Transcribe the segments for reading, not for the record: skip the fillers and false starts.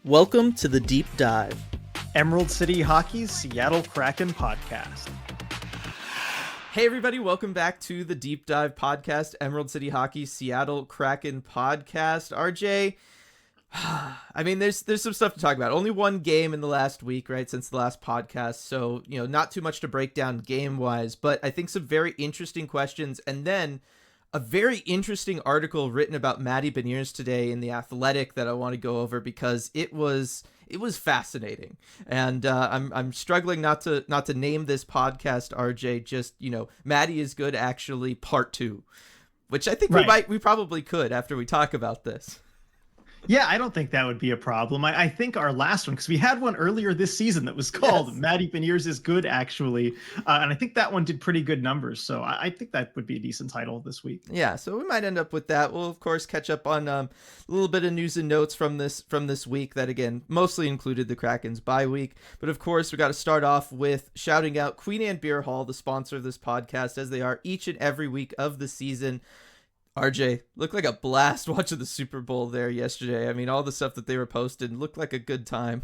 Welcome to the Deep Dive, Emerald City Hockey's Seattle Kraken podcast. Hey everybody, welcome back to the Deep Dive podcast, Emerald City Hockey Seattle Kraken podcast. RJ, I mean, there's some stuff to talk about. Only one game in the last week, right, since the last podcast, so, not too much to break down game-wise, but I think some very interesting questions, and then a very interesting article written about Matty Beniers today in The Athletic that I want to go over because it was fascinating, and I'm struggling not to name this podcast, RJ, just Matty is good actually part 2, which I think we probably could after we talk about this. Yeah, I don't think that would be a problem. I think our last one, because we had one earlier this season that was called Matty Beniers is Good, actually. And I think that one did pretty good numbers. So I think that would be a decent title this week. Yeah, so we might end up with that. We'll, of course, catch up on a little bit of news and notes from this week that, again, mostly included the Kraken's bye week. But, of course, we got to start off with shouting out Queen Anne Beer Hall, the sponsor of this podcast, as they are each and every week of the season. RJ, looked like a blast watching the Super Bowl there yesterday. I mean, all the stuff that they were posting looked like a good time.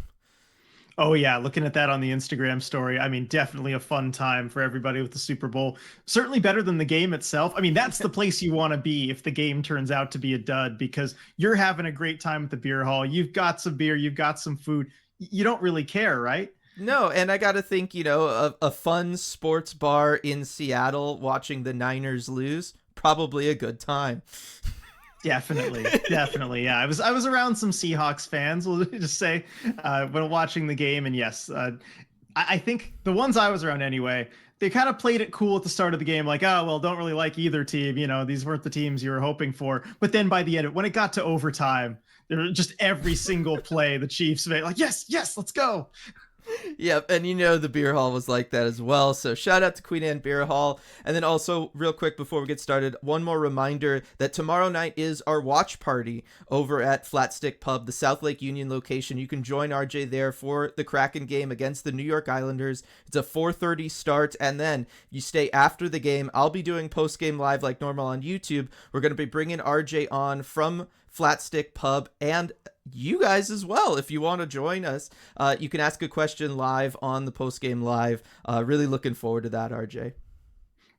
Oh, yeah. Looking at that on the Instagram story. I mean, definitely a fun time for everybody with the Super Bowl. Certainly better than the game itself. I mean, that's the place you want to be if the game turns out to be a dud, because you're having a great time at the beer hall. You've got some beer, you've got some food. You don't really care, right? No, and I got to think, a fun sports bar in Seattle watching the Niners lose. Probably a good time. Definitely. Yeah, I was around some Seahawks fans, we'll just say, when watching the game, and yes, I think the ones I was around anyway, they kind of played it cool at the start of the game, like, oh well, don't really like either team, these weren't the teams you were hoping for. But then by the end, when it got to overtime, there was just every single play the Chiefs made, like, yes, let's go. Yep, and the beer hall was like that as well. So shout out to Queen Anne Beer Hall. And then also, real quick before we get started, one more reminder that tomorrow night is our watch party over at Flat Stick Pub, the South Lake Union location. You can join RJ there for the Kraken game against the New York Islanders. It's a 4:30 start, and then you stay after the game. I'll be doing post-game live like normal on YouTube. We're going to be bringing RJ on from Flat Stick Pub, and you guys as well. If you want to join us, you can ask a question live on the post-game live. Really looking forward to that, RJ.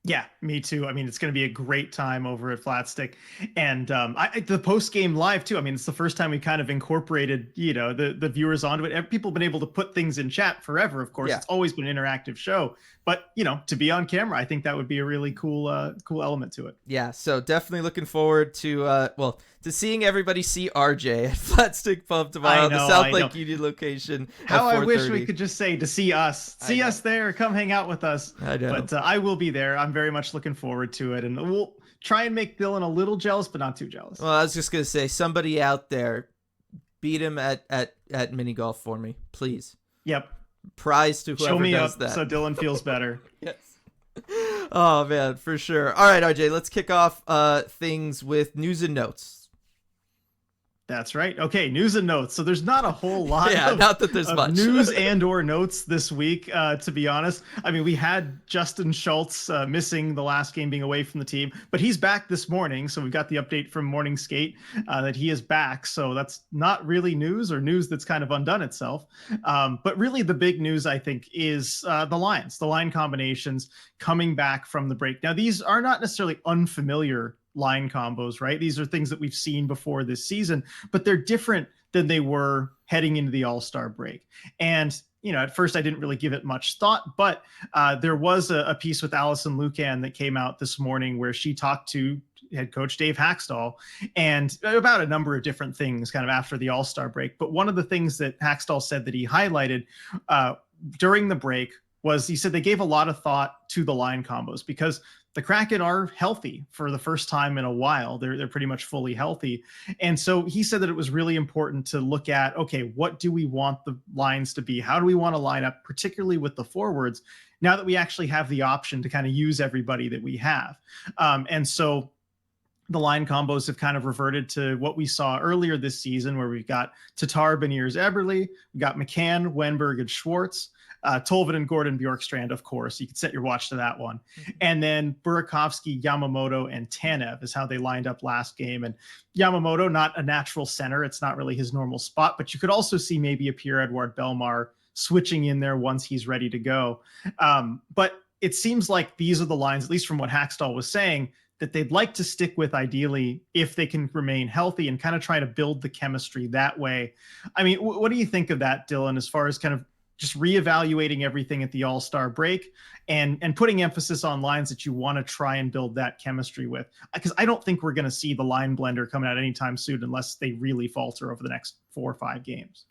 Yeah, me too. I mean, it's going to be a great time over at Flat Stick, and the post-game live too. I mean, it's the first time we kind of incorporated, the viewers onto it. People have been able to put things in chat forever. Of course, It's always been an interactive show, but to be on camera, I think that would be a really cool element to it. Yeah, so definitely looking forward to to seeing everybody see RJ at Flat Stick Pub tomorrow, the South Lake Union location. How I wish we could just say to see us there, come hang out with us. I know. But I will be there. I'm very much looking forward to it, and we'll try and make Dylan a little jealous, but not too jealous. Well, I was just gonna say, somebody out there, beat him at mini golf for me, please. Yep. Prize to whoever Show me does up that. so Dylan feels better. Yes. Oh man, for sure. All right, RJ, let's kick off things with news and notes. That's right. Okay, news and notes. So there's not a whole lot not that there's much news and or notes this week, to be honest. I mean, we had Justin Schultz missing the last game, being away from the team, but he's back this morning. So we've got the update from Morning Skate that he is back. So that's not really news, or news that's kind of undone itself. But really the big news, I think, is the line combinations coming back from the break. Now, these are not necessarily unfamiliar line combos, right? These are things that we've seen before this season, but they're different than they were heading into the All-Star break. And, at first I didn't really give it much thought, but there was a piece with Allison Lucan that came out this morning where she talked to head coach Dave Haxtell and about a number of different things kind of after the All-Star break. But one of the things that Haxtell said that he highlighted during the break was, he said they gave a lot of thought to the line combos because the Kraken are healthy for the first time in a while. They're pretty much fully healthy. And so he said that it was really important to look at, okay, what do we want the lines to be? How do we want to line up, particularly with the forwards, now that we actually have the option to kind of use everybody that we have? And so the line combos have kind of reverted to what we saw earlier this season, where we've got Tatar, Beniers, Eberle, we've got McCann, Wennberg, and Schultz. Tolvin and Gordon Bjorkstrand, of course. You can set your watch to that one. And then Burakovsky, Yamamoto, and Tanev is how they lined up last game. And Yamamoto, not a natural center. It's not really his normal spot, but you could also see maybe a Pierre-Edouard Bellemare switching in there once he's ready to go. But it seems like these are the lines, at least from what Hackstall was saying, that they'd like to stick with ideally if they can remain healthy and kind of try to build the chemistry that way. I mean, what do you think of that, Dylan, as far as kind of just reevaluating everything at the All-Star break and putting emphasis on lines that you want to try and build that chemistry with? Because I don't think we're going to see the line blender coming out anytime soon unless they really falter over the next 4 or 5 games.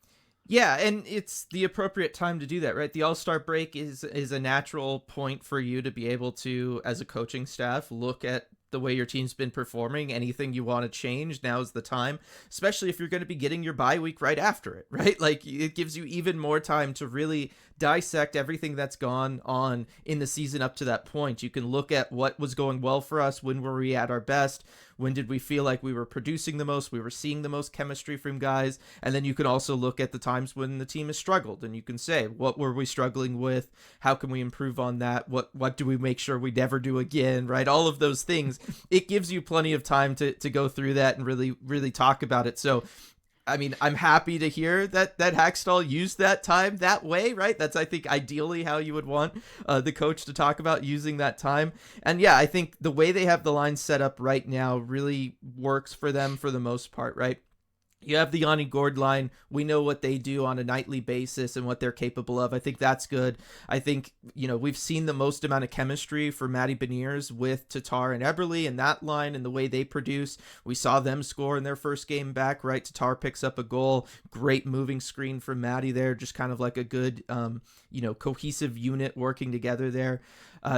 Yeah, and it's the appropriate time to do that, right? The All-Star break is a natural point for you to be able to, as a coaching staff, look at the way your team's been performing. Anything you want to change, now's the time, especially if you're going to be getting your bye week right after it, right? Like, it gives you even more time to really dissect everything that's gone on in the season up to that point. You can look at what was going well for us, when were we at our best, when did we feel like we were producing the most, we were seeing the most chemistry from guys, and then you can also look at the times when the team has struggled, and you can say, what were we struggling with, how can we improve on that, what do we make sure we never do again, right? All of those things. It gives you plenty of time to go through that and really talk about it. So I mean, I'm happy to hear that Hackstall used that time that way, right? That's, I think, ideally how you would want the coach to talk about using that time. And yeah, I think the way they have the line set up right now really works for them for the most part, right? You have the Yanni Gourde line. We know what they do on a nightly basis and what they're capable of. I think that's good. I think, we've seen the most amount of chemistry for Matty Beniers with Tatar and Eberle and that line and the way they produce. We saw them score in their first game back, right? Tatar picks up a goal. Great moving screen from Matty there. Just kind of like a good, cohesive unit working together there.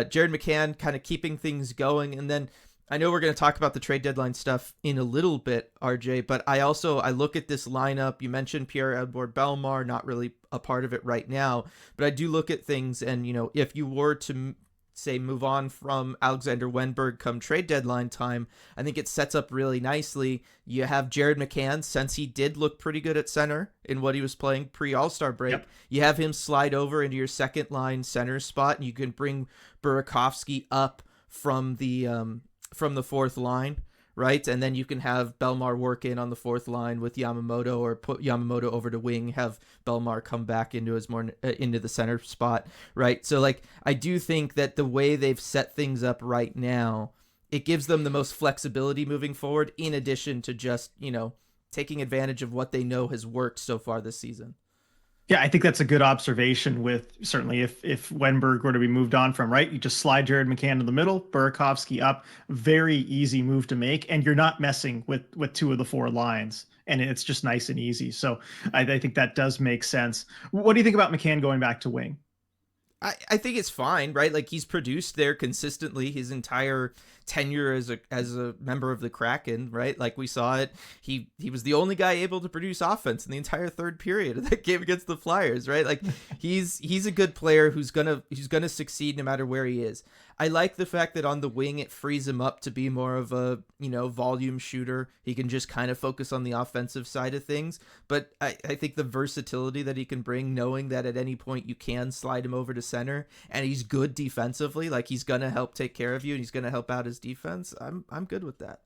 Jared McCann kind of keeping things going. And then I know we're going to talk about the trade deadline stuff in a little bit, RJ, but I look at this lineup. You mentioned Pierre-Edouard Bellemare, not really a part of it right now, but I do look at things, and, if you were to, say, move on from Alexander Wennberg come trade deadline time, I think it sets up really nicely. You have Jared McCann, since he did look pretty good at center in what he was playing pre-All-Star break. Yep. You have him slide over into your second line center spot, and you can bring Burakovsky up from the fourth line, right? And then you can have Bellemare work in on the fourth line with Yamamoto, or put Yamamoto over to wing, have Bellemare come back into the center spot, right? So, like, I do think that the way they've set things up right now, it gives them the most flexibility moving forward, in addition to just, taking advantage of what they know has worked so far this season. Yeah, I think that's a good observation. With certainly if Wennberg were to be moved on from, right, you just slide Jared McCann to the middle, Burakovsky up, very easy move to make, and you're not messing with 2 of the 4 lines, and it's just nice and easy. So I think that does make sense. What do you think about McCann going back to wing? I think it's fine, right? Like, he's produced there consistently his entire tenure as a member of the Kraken, right? Like, we saw it. He was the only guy able to produce offense in the entire third period of that game against the Flyers, right? Like, he's a good player who's gonna succeed no matter where he is. I like the fact that on the wing it frees him up to be more of a, volume shooter. He can just kind of focus on the offensive side of things. But I think the versatility that he can bring, knowing that at any point you can slide him over to center, and he's good defensively, like, he's gonna help take care of you and he's gonna help out his defense. I'm good with that.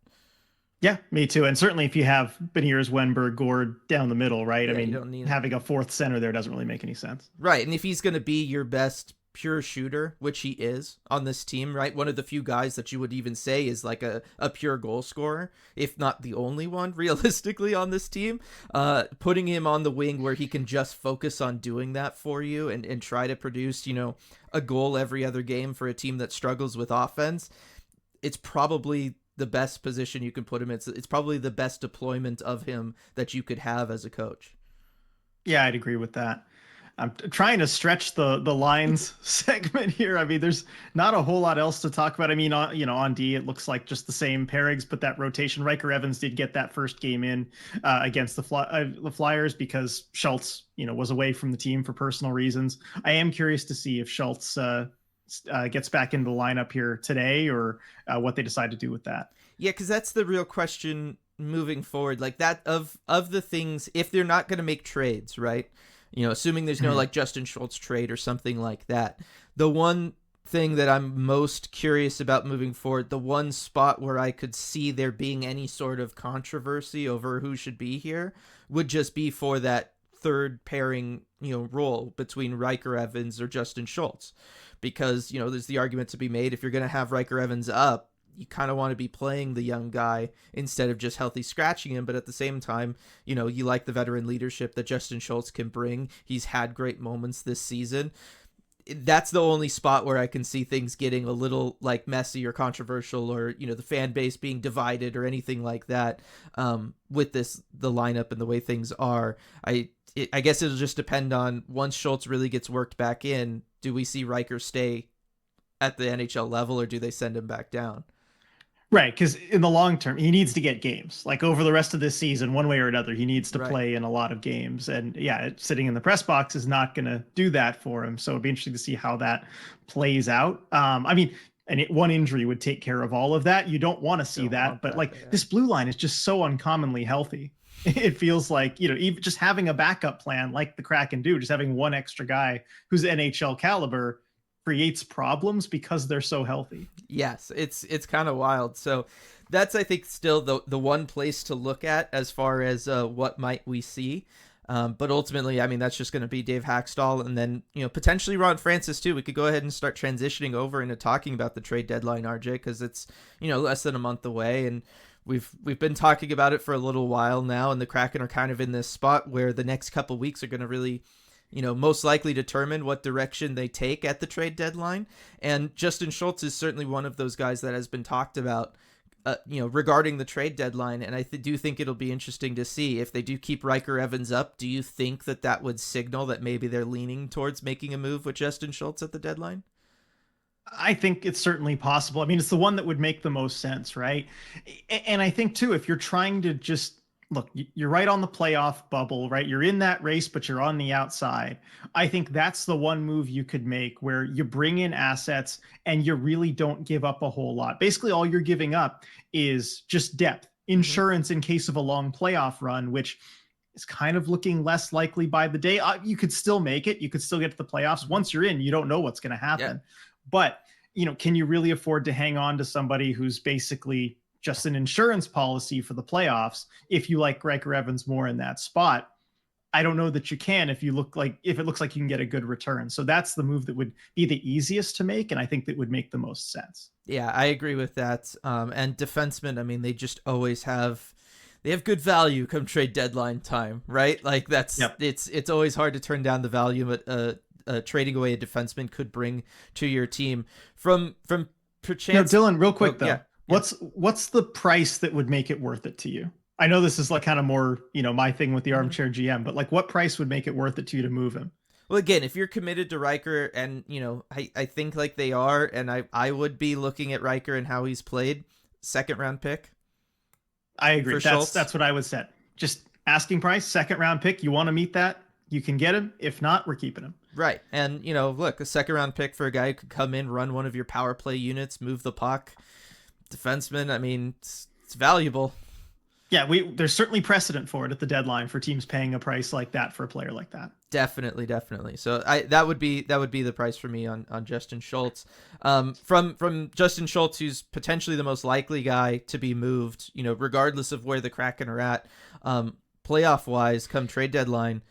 Yeah, me too. And certainly if you have Beniers, Wennberg, Gourde down the middle, right? Yeah, I mean, having a fourth center there doesn't really make any sense. Right. And if he's going to be your best pure shooter, which he is on this team, right? One of the few guys that you would even say is like a pure goal scorer, if not the only one realistically on this team. Putting him on the wing where he can just focus on doing that for you and try to produce, a goal every other game for a team that struggles with offense. It's probably the best position you can put him in. It's probably the best deployment of him that you could have as a coach. Yeah, I'd agree with that. I'm trying to stretch the lines segment here. I mean, there's not a whole lot else to talk about. I mean, on D, it looks like just the same pairings, but that rotation. Riker Evans did get that first game in against the Flyers because Schultz, was away from the team for personal reasons. I am curious to see if Schultz gets back into the lineup here today, or what they decide to do with that. Yeah, because that's the real question moving forward. Like that of the things, if they're not going to make trades, right? Assuming there's no Mhm. like Justin Schultz trade or something like that. The one thing that I'm most curious about moving forward, the one spot where I could see there being any sort of controversy over who should be here, would just be for that third pairing, role between Riker Evans or Justin Schultz. Because, there's the argument to be made, if you're going to have Riker Evans up, you kind of want to be playing the young guy instead of just healthy scratching him. But at the same time, you like the veteran leadership that Justin Schultz can bring. He's had great moments this season. That's the only spot where I can see things getting a little like messy or controversial, or the fan base being divided or anything like that. With the lineup and the way things are, I guess it'll just depend on, once Schultz really gets worked back in, do we see Riker stay at the NHL level, or do they send him back down? Right, because in the long term, he needs to get games. Like over the rest of this season, one way or another, he needs to Right. play in a lot of games. And yeah, sitting in the press box is not going to do that for him. So it'd be interesting to see how that plays out. One injury would take care of all of that. You don't want to see Don't that, want but that, like yeah. this blue line is just so uncommonly healthy. It feels like, even just having a backup plan like the Kraken do, just having one extra guy who's NHL caliber creates problems because they're so healthy. Yes, it's kind of wild. So that's, I think, still the one place to look at as far as what might we see. But ultimately, I mean, that's just going to be Dave Hackstall, and then potentially Ron Francis too. We could go ahead and start transitioning over into talking about the trade deadline, RJ, because it's less than a month away, and we've been talking about it for a little while now, and the Kraken are kind of in this spot where the next couple weeks are going to really most likely determine what direction they take at the trade deadline. And Justin Schultz is certainly one of those guys that has been talked about, regarding the trade deadline. And I do think it'll be interesting to see if they do keep Riker Evans up. Do you think that would signal that maybe they're leaning towards making a move with Justin Schultz at the deadline? I think it's certainly possible. I mean, it's the one that would make the most sense, right? And I think too, if you're trying to just look, you're right on the playoff bubble, right? You're in that race, but you're on the outside. I think that's the one move you could make where you bring in assets and you really don't give up a whole lot. Basically, all you're giving up is just depth, Mm-hmm. insurance in case of a long playoff run, which is kind of looking less likely by the day. You could still make it. You could still get to the playoffs. Mm-hmm. Once you're in, you don't know what's going to Yeah. happen. But, can you really afford to hang on to somebody who's basically just an insurance policy for the playoffs if you like Riker Evans more in that spot? I don't know that you can if it looks like you can get a good return. So that's the move that would be the easiest to make, and I think that would make the most sense. Yeah, I agree with that. And defensemen, I mean, they just always they have good value come trade deadline time, right? Like Yep. it's always hard to turn down the value that trading away a defenseman could bring to your team. From perchance. No, Dylan, real quick though, Yeah, yeah. what's the price that would make it worth it to you? I know this is like kind of more, my thing with the Mm-hmm. armchair GM, but like what price would make it worth it to you to move him? Well, again, if you're committed to Riker, and I think like they are, and I would be looking at Riker and how he's played, second round pick I agree. for That's Schultz. what I would set. Just asking price, second round pick. You want to meet that? You can get him. If not, we're keeping him. Right. And, look, a second round pick for a guy who could come in, run one of your power play units, move the puck. Defenseman, I mean, it's valuable. Yeah, there's certainly precedent for it at the deadline for teams paying a price like that for a player like that. Definitely, definitely. So that would be the price for me on Justin Schultz. From Justin Schultz, who's potentially the most likely guy to be moved, regardless of where the Kraken are at, playoff wise, come trade deadline,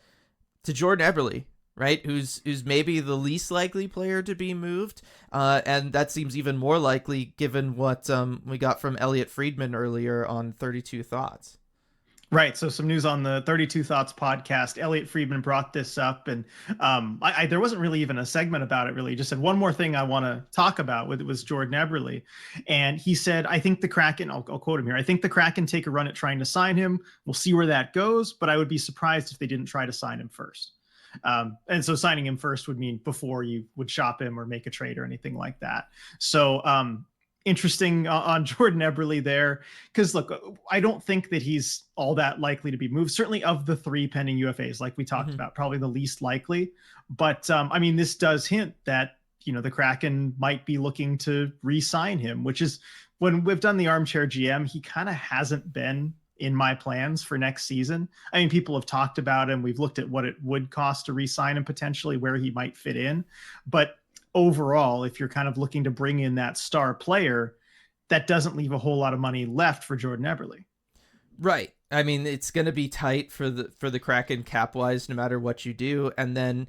to Jordan Eberle, right? Who's maybe the least likely player to be moved, and that seems even more likely given what we got from Elliot Friedman earlier on 32 Thoughts. Right. So some news on the 32 Thoughts podcast. Elliot Friedman brought this up, and there wasn't really even a segment about it. Really, he just said one more thing I want to talk about with it was Jordan Eberle, and he said, "I think the Kraken." I'll quote him here. "I think the Kraken take a run at trying to sign him. We'll see where that goes, but I would be surprised if they didn't try to sign him first." And so signing him first would mean before you would shop him or make a trade or anything like that. So interesting on Jordan Eberle there, because look, I don't think that he's all that likely to be moved. Certainly of the three pending UFAs, like we talked about, probably the least likely. But I mean, this does hint that the Kraken might be looking to re-sign him, which is when we've done the armchair GM, he kind of hasn't been in my plans for next season. I mean, people have talked about him. We've looked at what it would cost to re-sign him potentially, where he might fit in. But overall, if you're kind of looking to bring in that star player, that doesn't leave a whole lot of money left for Jordan Eberle. Right. I mean, it's going to be tight for the Kraken cap wise, no matter what you do. And then,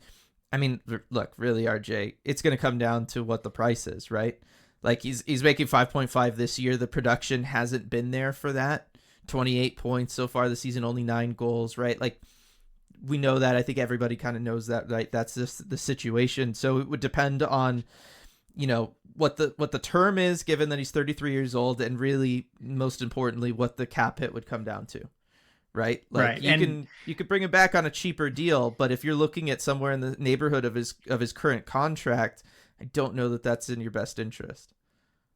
I mean, look, really, RJ, it's going to come down to what the price is, right? Like he's making 5.5 this year. The production hasn't been there for that. 28 points so far this season, only 9 goals, right? Like we know that. I think everybody kind of knows that, right? That's just the situation. So it would depend on, you know, what the term is, given that he's 33 years old, and really most importantly, what the cap hit would come down to, right? Like right. you could bring him back on a cheaper deal, but if you're looking at somewhere in the neighborhood of his current contract, I don't know that that's in your best interest.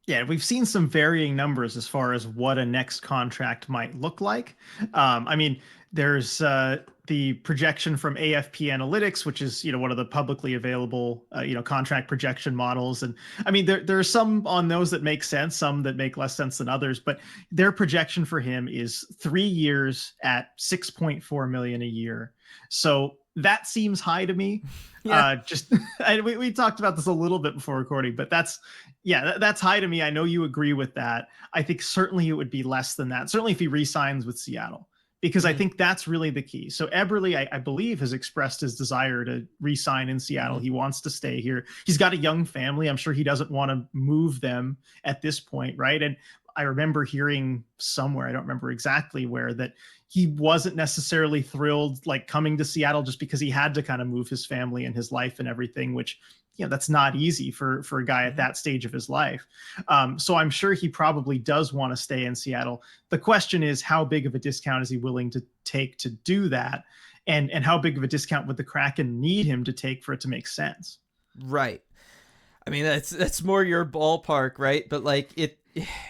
Yeah, we've seen some varying numbers as far as what a next contract might look like. I mean, there's the projection from AFP Analytics, which is one of the publicly available contract projection models, and I mean there are some on those that make sense, some that make less sense than others. But their projection for him is 3 years at 6.4 million a year. So that seems high to me. Yeah. We talked about this a little bit before recording, but that's high to me. I know you agree with that. I think certainly it would be less than that. Certainly if he re-signs with Seattle, because I think that's really the key. So Eberle, I believe, has expressed his desire to re-sign in Seattle. He wants to stay here. He's got a young family. I'm sure he doesn't want to move them at this point, right? And I remember hearing somewhere, I don't remember exactly where, that he wasn't necessarily thrilled like coming to Seattle just because he had to kind of move his family and his life and everything, which that's not easy for a guy at that stage of his life. So I'm sure he probably does want to stay in Seattle. The question is, how big of a discount is he willing to take to do that? And how big of a discount would the Kraken need him to take for it to make sense? Right. I mean, that's more your ballpark, right? But like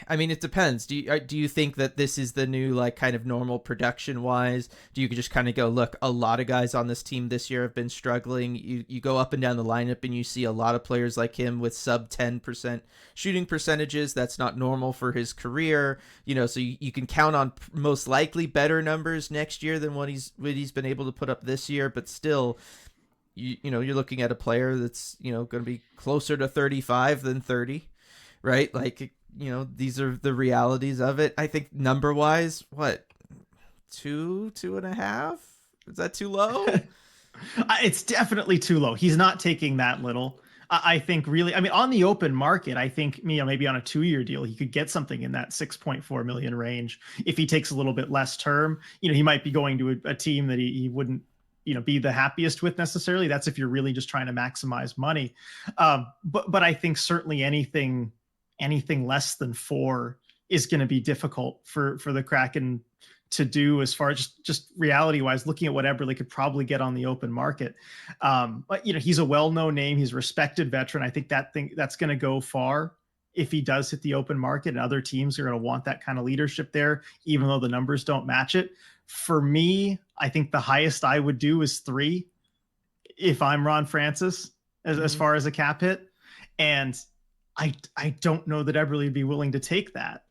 I mean, it depends. Do you think that this is the new like kind of normal production wise? Do you just kind of go, look, a lot of guys on this team this year have been struggling. You go up and down the lineup and you see a lot of players like him with sub 10% shooting percentages. That's not normal for his career, so you can count on most likely better numbers next year than what he's been able to put up this year, but still, you're looking at a player that's going to be closer to 35 than 30, right? Like, these are the realities of it. I think number wise, what, 2.5? Is that too low? It's definitely too low. He's not taking that little. I think really, I mean, on the open market, I think maybe on a 2-year deal, he could get something in that 6.4 million range. If he takes a little bit less term, he might be going to a team that he wouldn't be the happiest with necessarily. That's if you're really just trying to maximize money. But I think certainly anything less than 4 is going to be difficult for the Kraken to do, as far as just reality wise, looking at what Eberle could probably get on the open market. But he's a well-known name. He's a respected veteran. I think that's going to go far if he does hit the open market, and other teams are going to want that kind of leadership there, even though the numbers don't match it. For me, I think the highest I would do is 3 if I'm Ron Francis, as far as a cap hit. And I don't know that Eberle would be willing to take that.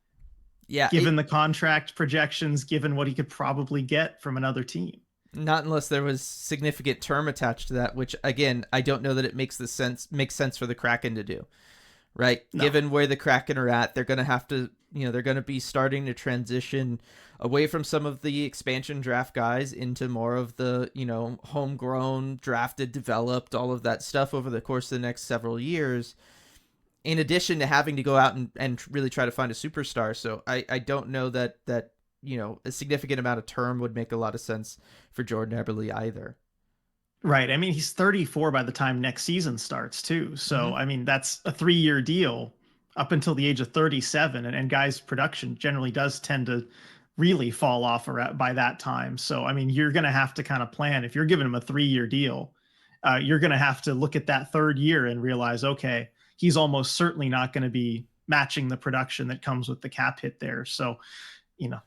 Yeah. Given the contract projections, given what he could probably get from another team. Not unless there was significant term attached to that, which again, I don't know that it makes sense for the Kraken to do. Right? No. Given where the Kraken are at, they're going to have to, they're going to be starting to transition away from some of the expansion draft guys into more of the, homegrown, drafted, developed, all of that stuff over the course of the next several years, in addition to having to go out and really try to find a superstar. So I don't know that a significant amount of term would make a lot of sense for Jordan Eberle either. Right. I mean, he's 34 by the time next season starts too. So, I mean, that's a 3-year deal up until the age of 37. And guys' production generally does tend to really fall off by that time. So, I mean, you're going to have to kind of plan. If you're giving him a 3-year deal, you're going to have to look at that 3rd year and realize, okay, he's almost certainly not going to be matching the production that comes with the cap hit there. So,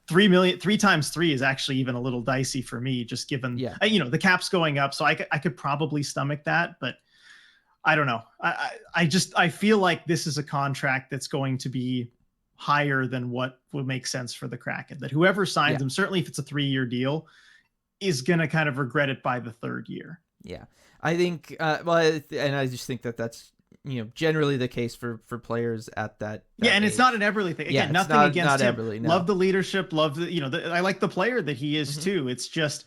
3 times 3 is actually even a little dicey for me, just given, the cap's going up. So I could probably stomach that, but I don't know. I feel like this is a contract that's going to be higher than what would make sense for the Kraken. That whoever signs him, certainly if it's a 3-year deal, is going to kind of regret it by the 3rd year. Yeah, I think, and I just think that that's, generally the case for players at that and age. It's not an Eberle thing. Again, nothing against him. Eberle, no. Love the leadership, love the, I like the player that he is too. It's just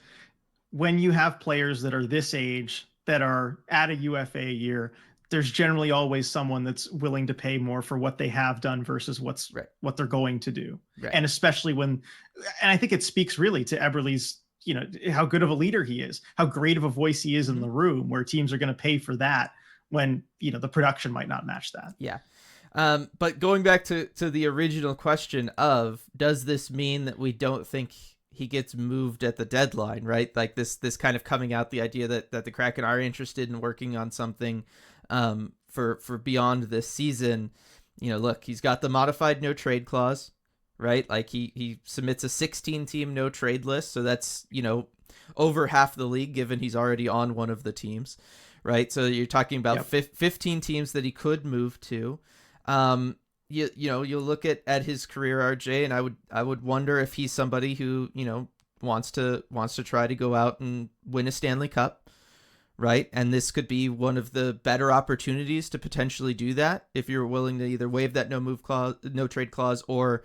when you have players that are this age that are at a UFA a year, there's generally always someone that's willing to pay more for what they have done versus what they're going to do. Right. And especially and I think it speaks really to Eberle's, how good of a leader he is, how great of a voice he is in the room, where teams are going to pay for that when, the production might not match that. Yeah. But going back to the original question of, does this mean that we don't think he gets moved at the deadline, right? Like this kind of coming out, the idea that the Kraken are interested in working on something for beyond this season. Look, he's got the modified no trade clause, right? Like he submits a 16-team no trade list. So that's, over half the league, given he's already on one of the teams, right? So you're talking about 15 teams that he could move to. You'll look at his career, RJ, and I would wonder if he's somebody who, wants to try to go out and win a Stanley Cup, right? And this could be one of the better opportunities to potentially do that if you're willing to either waive that no trade clause, or,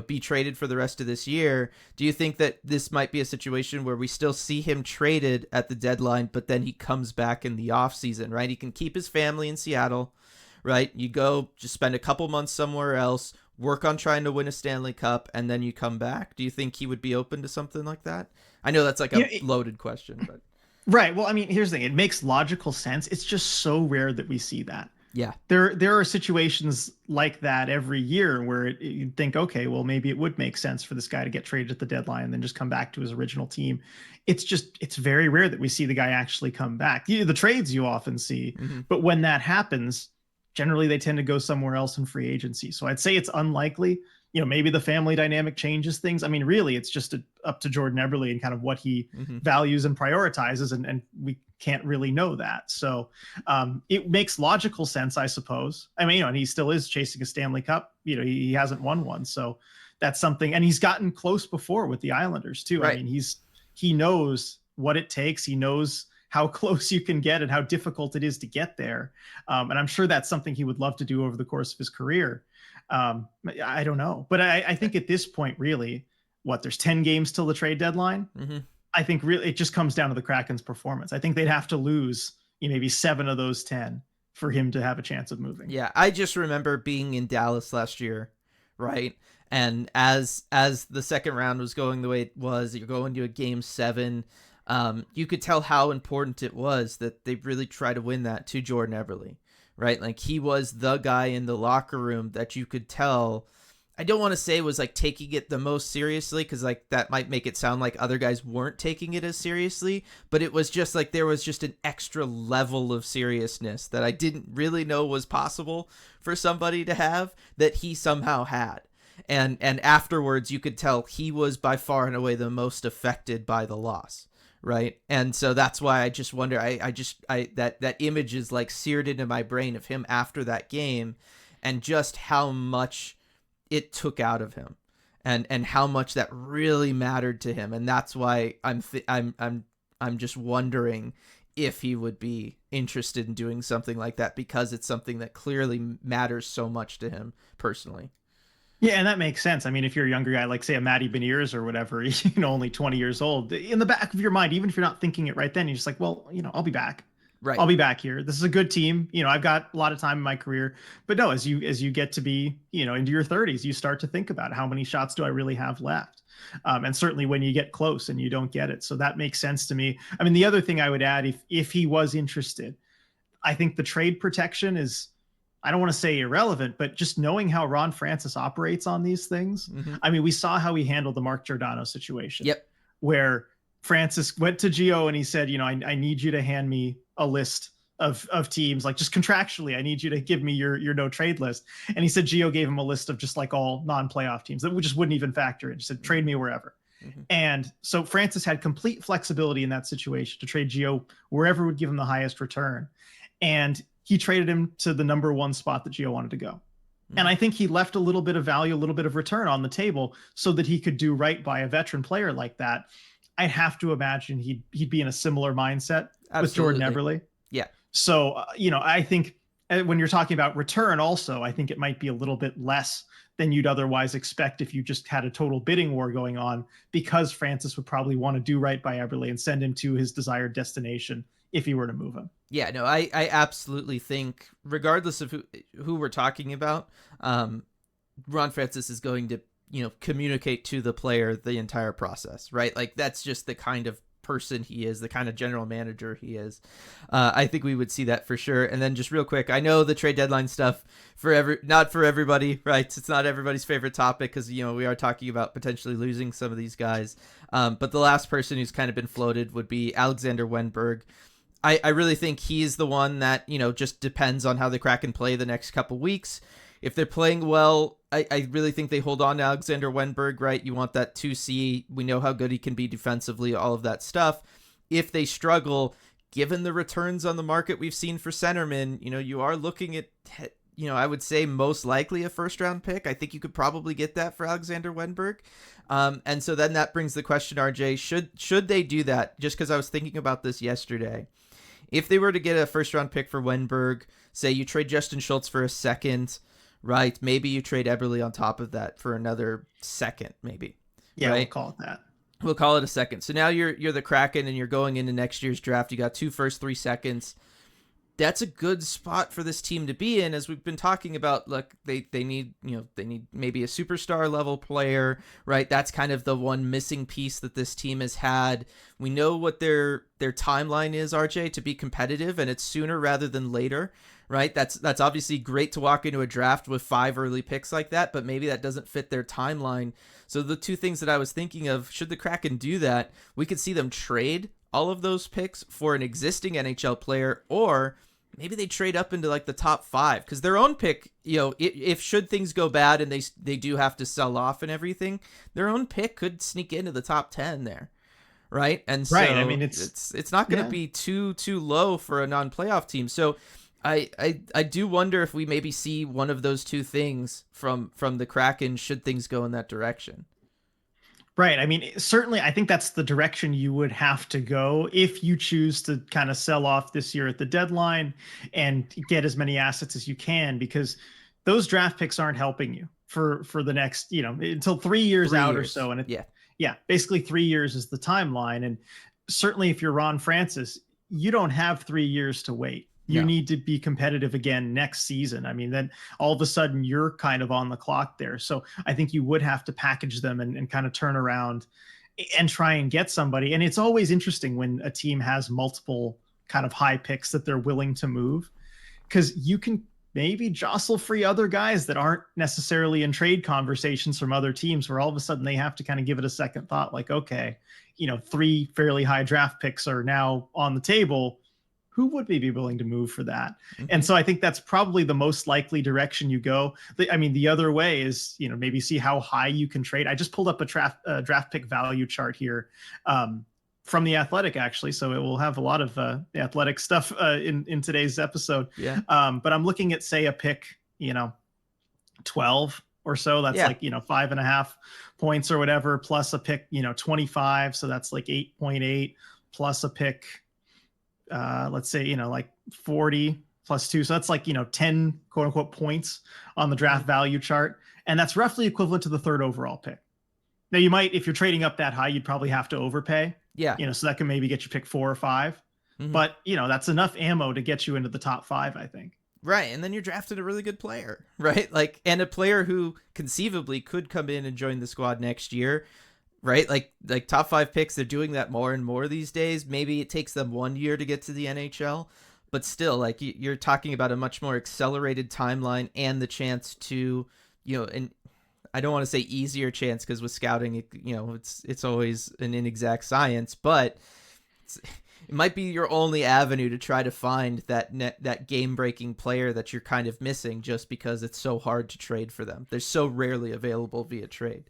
be traded for the rest of this year. Do you think that this might be a situation where we still see him traded at the deadline, but then he comes back in the offseason, right? He can keep his family in Seattle, right? You go just spend a couple months somewhere else, work on trying to win a Stanley Cup, and then you come back. Do you think he would be open to something like that? I know that's like a loaded question, but right. Well, I mean, here's the thing. It makes logical sense. It's just so rare that we see that. Yeah. There are situations like that every year where you'd think, okay, well, maybe it would make sense for this guy to get traded at the deadline and then just come back to his original team. It's very rare that we see the guy actually come back. The trades you often see, but when that happens, generally they tend to go somewhere else in free agency. So I'd say it's unlikely. Maybe the family dynamic changes things. I mean, really, it's just up to Jordan Eberle and kind of what he values and prioritizes, and we can't really know that. So it makes logical sense, I suppose. I mean, and he still is chasing a Stanley Cup. He hasn't won one, so that's something. And he's gotten close before with the Islanders too. Right. I mean, he knows what it takes. He knows how close you can get and how difficult it is to get there. And I'm sure that's something he would love to do over the course of his career. I don't know, but I think at this point, really, there's 10 games till the trade deadline. I think really it just comes down to the Kraken's performance. I think they'd have to lose maybe 7 of those 10 for him to have a chance of moving. Yeah. I just remember being in Dallas last year. Right. And as the second round was going the way it was, you're going to a game 7. You could tell how important it was that they really try to win that to Jordan Eberle, right? Like he was the guy in the locker room that you could tell. I don't want to say was like taking it the most seriously, because like that might make it sound like other guys weren't taking it as seriously, but it was just like there was just an extra level of seriousness that I didn't really know was possible for somebody to have that he somehow had. And afterwards you could tell he was by far and away the most affected by the loss. Right. And so that's why I just wonder, that image is like seared into my brain of him after that game and just how much it took out of him and how much that really mattered to him. And that's why I'm just wondering if he would be interested in doing something like that, because it's something that clearly matters so much to him personally. Yeah, and that makes sense. I mean, if you're a younger guy, like say a Matty Beniers or whatever, only 20 years old, in the back of your mind, even if you're not thinking it right then, you're just like, well, I'll be back. Right. I'll be back here. This is a good team. I've got a lot of time in my career. But no, as you get to be, into your 30s, you start to think about how many shots do I really have left? And certainly when you get close and you don't get it. So that makes sense to me. I mean, the other thing I would add, if he was interested, I think the trade protection is, I don't want to say irrelevant, but just knowing how Ron Francis operates on these things. I mean, we saw how he handled the Mark Giordano situation. Yep. Where Francis went to Gio and he said, I need you to hand me a list of teams, like just contractually, I need you to give me your no trade list. And he said Gio gave him a list of just like all non-playoff teams that just wouldn't even factor in. He said, trade me wherever. And so Francis had complete flexibility in that situation to trade Gio wherever would give him the highest return. And he traded him to the number 1 spot that Gio wanted to go. And I think he left a little bit of value, a little bit of return on the table so that he could do right by a veteran player like that. I have to imagine he'd be in a similar mindset with Jordan Absolutely. Eberle. Yeah. So, I think when you're talking about return also, I think it might be a little bit less than you'd otherwise expect if you just had a total bidding war going on, because Francis would probably want to do right by Eberle and send him to his desired destination if he were to move him. Yeah, no, I absolutely think, regardless of who we're talking about, Ron Francis is going to, communicate to the player the entire process, right? Like, that's just the kind of person he is, the kind of general manager he is. I think we would see that for sure. And then just real quick, I know the trade deadline stuff not for everybody, right? It's not everybody's favorite topic because, we are talking about potentially losing some of these guys. But the last person who's kind of been floated would be Alexander Wennberg. I really think he's the one that, just depends on how the Kraken play the next couple weeks. If they're playing well, I really think they hold on to Alexander Wennberg, right? You want that 2C. We know how good he can be defensively, all of that stuff. If they struggle, given the returns on the market we've seen for centermen, you are looking at, I would say most likely a first-round pick. I think you could probably get that for Alexander Wennberg. And so then that brings the question, RJ, should they do that? Just because I was thinking about this yesterday. If they were to get a first-round pick for Wennberg, say you trade Justin Schultz for a second, right? Maybe you trade Eberle on top of that for another second, maybe. Yeah, right? We'll call it that. We'll call it a second. So now you're the Kraken and you're going into next year's draft. You got 2 firsts, 3 seconds. That's a good spot for this team to be in, as we've been talking about. Look, they need maybe a superstar level player, right? That's kind of the one missing piece that this team has had. We know what their timeline is, RJ, to be competitive, and it's sooner rather than later, right? That's obviously great to walk into a draft with 5 early picks like that, but maybe that doesn't fit their timeline. So the 2 things that I was thinking of, should the Kraken do that, we could see them trade all of those picks for an existing NHL player, or maybe they trade up into like the top 5, because their own pick, if should things go bad and they do have to sell off and everything, their own pick could sneak into the top 10 there, right? And so right. I mean, it's not going to be too low for a non-playoff team. So I do wonder if we maybe see one of those 2 things from the Kraken should things go in that direction. Right. I mean, certainly, I think that's the direction you would have to go if you choose to kind of sell off this year at the deadline and get as many assets as you can, because those draft picks aren't helping you for the next, until 3 years out or so. And basically 3 years is the timeline. And certainly if you're Ron Francis, you don't have 3 years to wait. You need to be competitive again next season. I mean, then all of a sudden you're kind of on the clock there. So I think you would have to package them and kind of turn around and try and get somebody. And it's always interesting when a team has multiple kind of high picks that they're willing to move, because you can maybe jostle free other guys that aren't necessarily in trade conversations from other teams, where all of a sudden they have to kind of give it a second thought, like, okay, 3 fairly high draft picks are now on the table. Who would we be willing to move for that? Mm-hmm. And so I think that's probably the most likely direction you go. I mean, the other way is, maybe see how high you can trade. I just pulled up a draft pick value chart here from The Athletic, actually. So it will have a lot of the Athletic stuff in today's episode. Yeah. But I'm looking at, say, a pick, 12 or so. That's like, 5.5 points or whatever, plus a pick, 25. So that's like 8.8 plus a pick, let's say, like 40 plus 2. So that's like, 10 quote unquote points on the draft value chart. And that's roughly equivalent to the 3rd overall pick. Now you might, if you're trading up that high, you'd probably have to overpay. Yeah. So that can maybe get you pick 4 or 5. Mm-hmm. But, that's enough ammo to get you into the top 5, I think. Right. And then you're drafting a really good player, right? Like, and a player who conceivably could come in and join the squad next year. Right? Like top 5 picks, they're doing that more and more these days. Maybe it takes them 1 year to get to the NHL, but still, like, you're talking about a much more accelerated timeline and the chance to, and I don't want to say easier chance, because with scouting, it's always an inexact science, but it might be your only avenue to try to find that game-breaking player that you're kind of missing, just because it's so hard to trade for them. They're so rarely available via trade.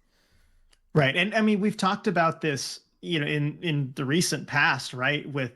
Right. And I mean, we've talked about this, in the recent past, right? With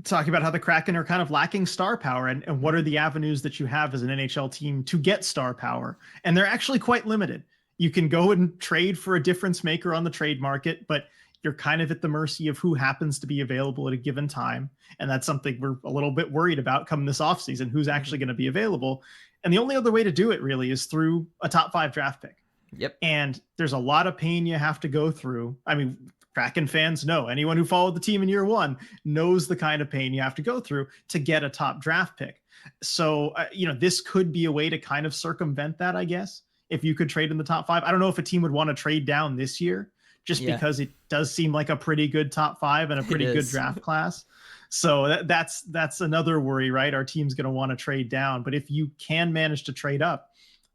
talking about how the Kraken are kind of lacking star power, and what are the avenues that you have as an NHL team to get star power. And they're actually quite limited. You can go and trade for a difference maker on the trade market, but you're kind of at the mercy of who happens to be available at a given time. And that's something we're a little bit worried about coming this offseason, who's actually going to be available. And the only other way to do it really is through a top 5 draft pick. Yep. And there's a lot of pain you have to go through. I mean, Kraken fans know, anyone who followed the team in year one knows the kind of pain you have to go through to get a top draft pick. So, this could be a way to kind of circumvent that, I guess, if you could trade in the top 5. I don't know if a team would want to trade down this year just because it does seem like a pretty good top 5 and a pretty good draft class. So that's another worry, right? Our team's going to want to trade down. But if you can manage to trade up,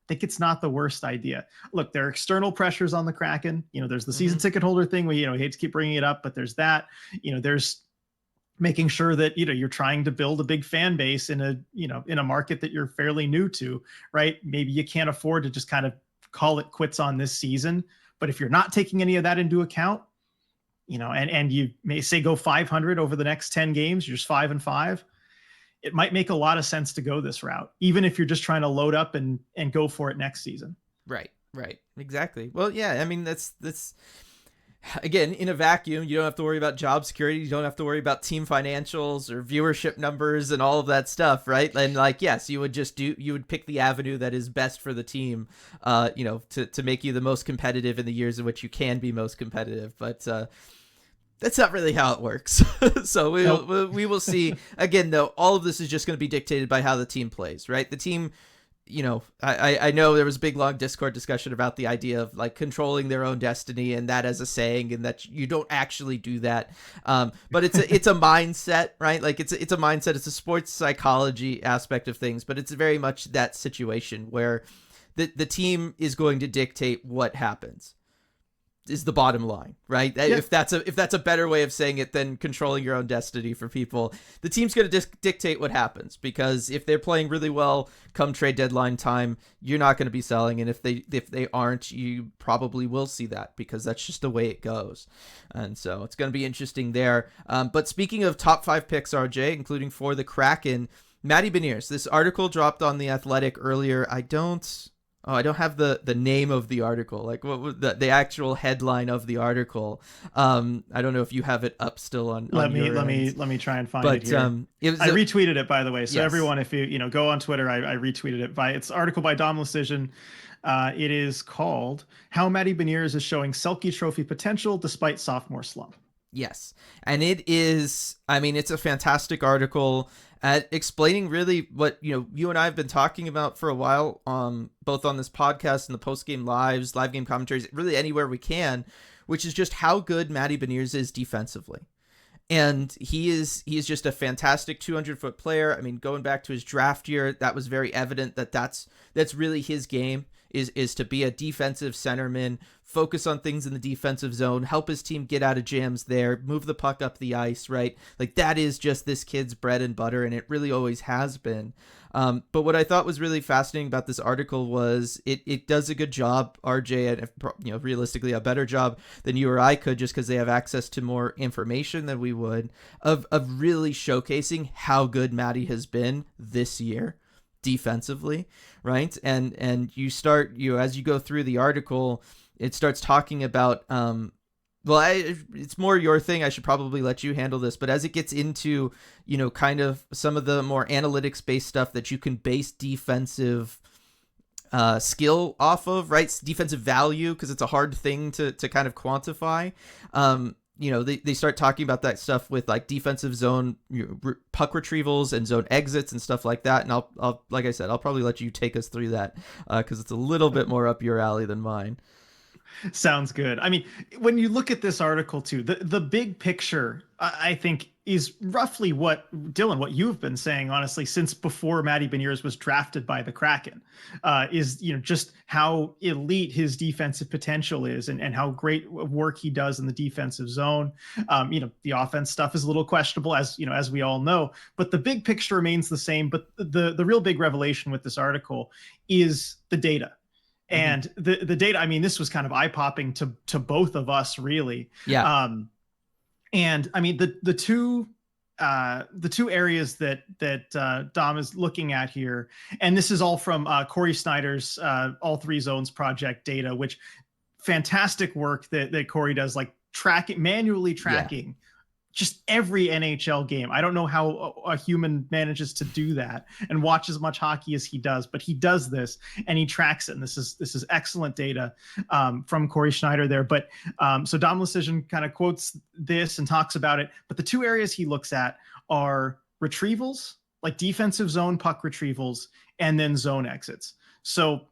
I think it's not the worst idea. Look, there are external pressures on the Kraken. There's the season ticket holder thing. We, hate to keep bringing it up, but there's that. There's making sure that you're trying to build a big fan base in a market that you're fairly new to, right? Maybe you can't afford to just kind of call it quits on this season. But if you're not taking any of that into account, and you may say go 500 over the next 10 games, you're just 5-5. It might make a lot of sense to go this route, even if you're just trying to load up and go for it next season. Right. Exactly. Well, yeah, I mean, that's again, in a vacuum, you don't have to worry about job security. You don't have to worry about team financials or viewership numbers and all of that stuff. Right. And yes, you would pick the avenue that is best for the team, to make you the most competitive in the years in which you can be most competitive. But, that's not really how it works. So we will see. Again, though, all of this is just going to be dictated by how the team plays, right? The team, I know there was a big, long Discord discussion about the idea of controlling their own destiny and that as a saying, and that you don't actually do that. But it's a mindset, right? It's a mindset. It's a sports psychology aspect of things, but it's very much that situation where the team is going to dictate what happens. Is the bottom line, right? Yeah. If that's a better way of saying it than controlling your own destiny for people, the team's going to dictate what happens, because if they're playing really well come trade deadline time, you're not going to be selling. And if they aren't, you probably will see that, because that's just the way it goes. And so it's going to be interesting there. But speaking of top 5 picks, RJ, including for the Kraken, Matty Beniers, this article dropped on The Athletic earlier. I don't have the name of the article, what was the actual headline of the article. I don't know if you have it up still on. Let me try and find it here. I retweeted it, by the way. So yes. Everyone, if you go on Twitter, I retweeted it it's article by Dom Lucian. It is called "How Matty Beniers is Showing Selke Trophy Potential Despite Sophomore Slump." Yes, and it is. I mean, it's a fantastic article at explaining really what you and I have been talking about for a while, both on this podcast and the post-game live game commentaries, really anywhere we can, which is just how good Matty Beniers is defensively. And he is just a fantastic 200-foot player. I mean, going back to his draft year, that was very evident that's really his game, is to be a defensive centerman, focus on things in the defensive zone, help his team get out of jams there, move the puck up the ice, right? That is just this kid's bread and butter, and it really always has been. But what I thought was really fascinating about this article was it does a good job, RJ, and realistically a better job than you or I could, just because they have access to more information than we would, of really showcasing how good Matty has been this year defensively, right? And you start, as you go through the article, it starts talking about it's more your thing. I should probably let you handle this, but as it gets into kind of some of the more analytics based stuff that you can base defensive skill off of, right? Defensive value, because it's a hard thing to kind of quantify. They start talking about that stuff with defensive zone puck retrievals and zone exits and stuff like that. And I'll like I said, I'll probably let you take us through that because it's a little bit more up your alley than mine. Sounds good. I mean, when you look at this article too, the big picture, I think, is roughly what you've been saying, honestly, since before Matty Beniers was drafted by the Kraken, is, just how elite his defensive potential is and how great work he does in the defensive zone. The offense stuff is a little questionable, as we all know, but the big picture remains the same. But the real big revelation with this article is the data. And the data, I mean, this was kind of eye-popping to both of us, really. Yeah. And I mean, the two the two areas that Dom is looking at here, and this is all from Corey Snyder's All Three Zones project data, which fantastic work that Corey does, like manually tracking just every NHL game. I don't know how a human manages to do that and watch as much hockey as he does, but he does this and he tracks it. And this is excellent data from Corey Schneider there. But so Dom Lucian kind of quotes this and talks about it. But the two areas he looks at are retrievals, like defensive zone puck retrievals, and then zone exits. So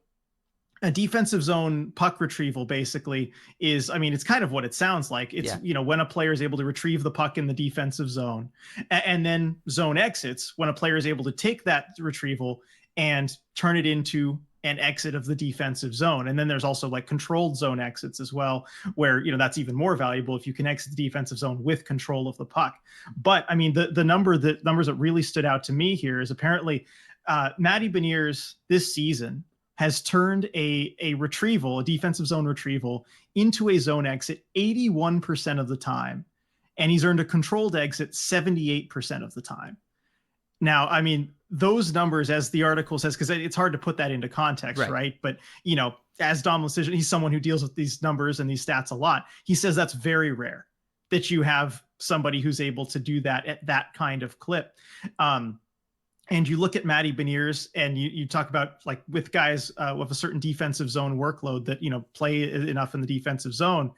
a defensive zone puck retrieval basically is, I mean, it's kind of what it sounds like. It's, when a player is able to retrieve the puck in the defensive zone, and then zone exits when a player is able to take that retrieval and turn it into an exit of the defensive zone. And then there's also like controlled zone exits as well, where, that's even more valuable if you can exit the defensive zone with control of the puck. But I mean, the numbers that really stood out to me here is apparently Matty Beniers this season has turned a retrieval, a defensive zone retrieval, into a zone exit 81% of the time. And he's earned a controlled exit 78% of the time. Now, I mean, those numbers, as the article says, because it's hard to put that into context, right? But, as Dom Lucian, he's someone who deals with these numbers and these stats a lot. He says that's very rare that you have somebody who's able to do that at that kind of clip. And you look at Matty Beniers and you talk about, like, with guys with a certain defensive zone workload that, play enough in the defensive zone.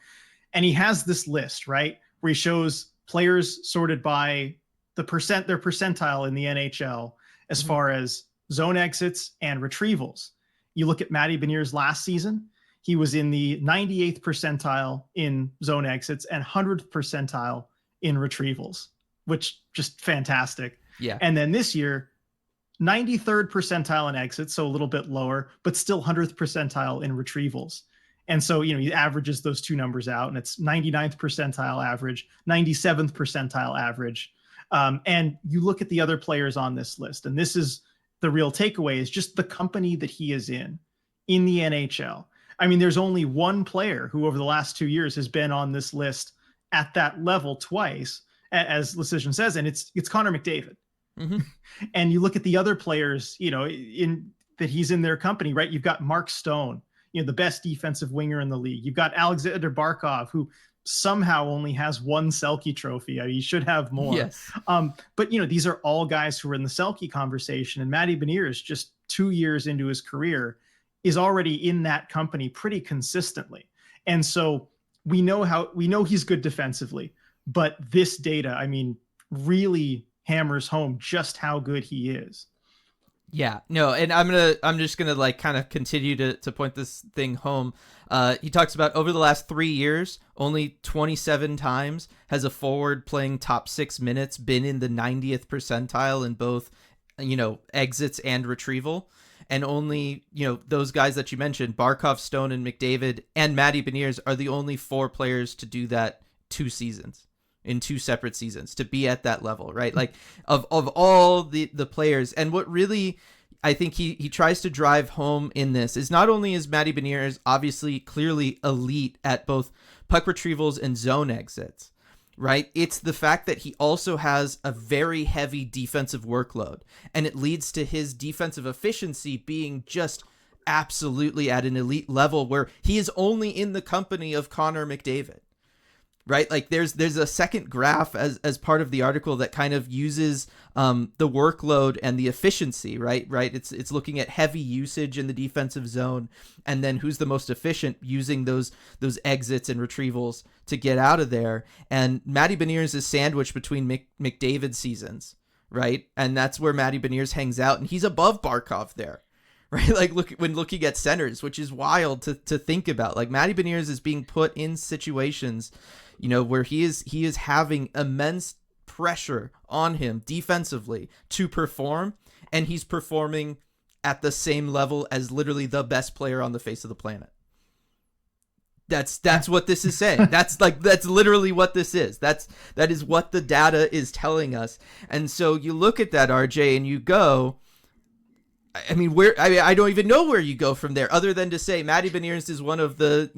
And he has this list, right, where he shows players sorted by their percentile in the NHL as far as zone exits and retrievals. You look at Matty Beniers last season, he was in the 98th percentile in zone exits and 100th percentile in retrievals, which just fantastic. Yeah. And then this year, 93rd percentile in exits, so a little bit lower, but still 100th percentile in retrievals. And so, he averages those two numbers out, and it's 99th percentile average, 97th percentile average. And you look at the other players on this list, and this is the real takeaway, is just the company that he is in the NHL. I mean, there's only one player who over the last 2 years has been on this list at that level twice, as Lucian says, and it's Connor McDavid. Mm-hmm. And you look at the other players, in that he's in their company, right? You've got Mark Stone, the best defensive winger in the league. You've got Alexander Barkov, who somehow only has one Selke trophy. I mean, he should have more. Yes. But these are all guys who are in the Selke conversation. And Matty Beniers, just 2 years into his career, is already in that company pretty consistently. And so we know he's good defensively, but this data, I mean, really hammers home just how good he is. Yeah, no, and I'm just gonna like kind of continue to point this thing home. He talks about over the last 3 years, only 27 times has a forward playing top 6 minutes been in the 90th percentile in both, exits and retrieval. And only, those guys that you mentioned, Barkov, Stone, and McDavid, and Matty Beniers are the only 4 players to do that 2 seasons. In 2 separate seasons, to be at that level, right? Like of all the players. And what really I think he tries to drive home in this is not only is Matty Beniers obviously clearly elite at both puck retrievals and zone exits, right? It's the fact that he also has a very heavy defensive workload, and it leads to his defensive efficiency being just absolutely at an elite level where he is only in the company of Connor McDavid. Right, like there's a second graph as part of the article that kind of uses the workload and the efficiency. Right, it's looking at heavy usage in the defensive zone, and then who's the most efficient using those exits and retrievals to get out of there. And Matty Beniers is sandwiched between McDavid seasons, right, and that's where Matty Beniers hangs out, and he's above Barkov there. Right, like when looking at centers, which is wild to think about. Like Matty Beniers is being put in situations, where he is having immense pressure on him defensively to perform, and he's performing at the same level as literally the best player on the face of the planet. That's what this is saying. That's literally what this is. That is what the data is telling us. And so you look at that, RJ, and you go, I mean, I don't even know where you go from there, other than to say Matty Beniers is one of the,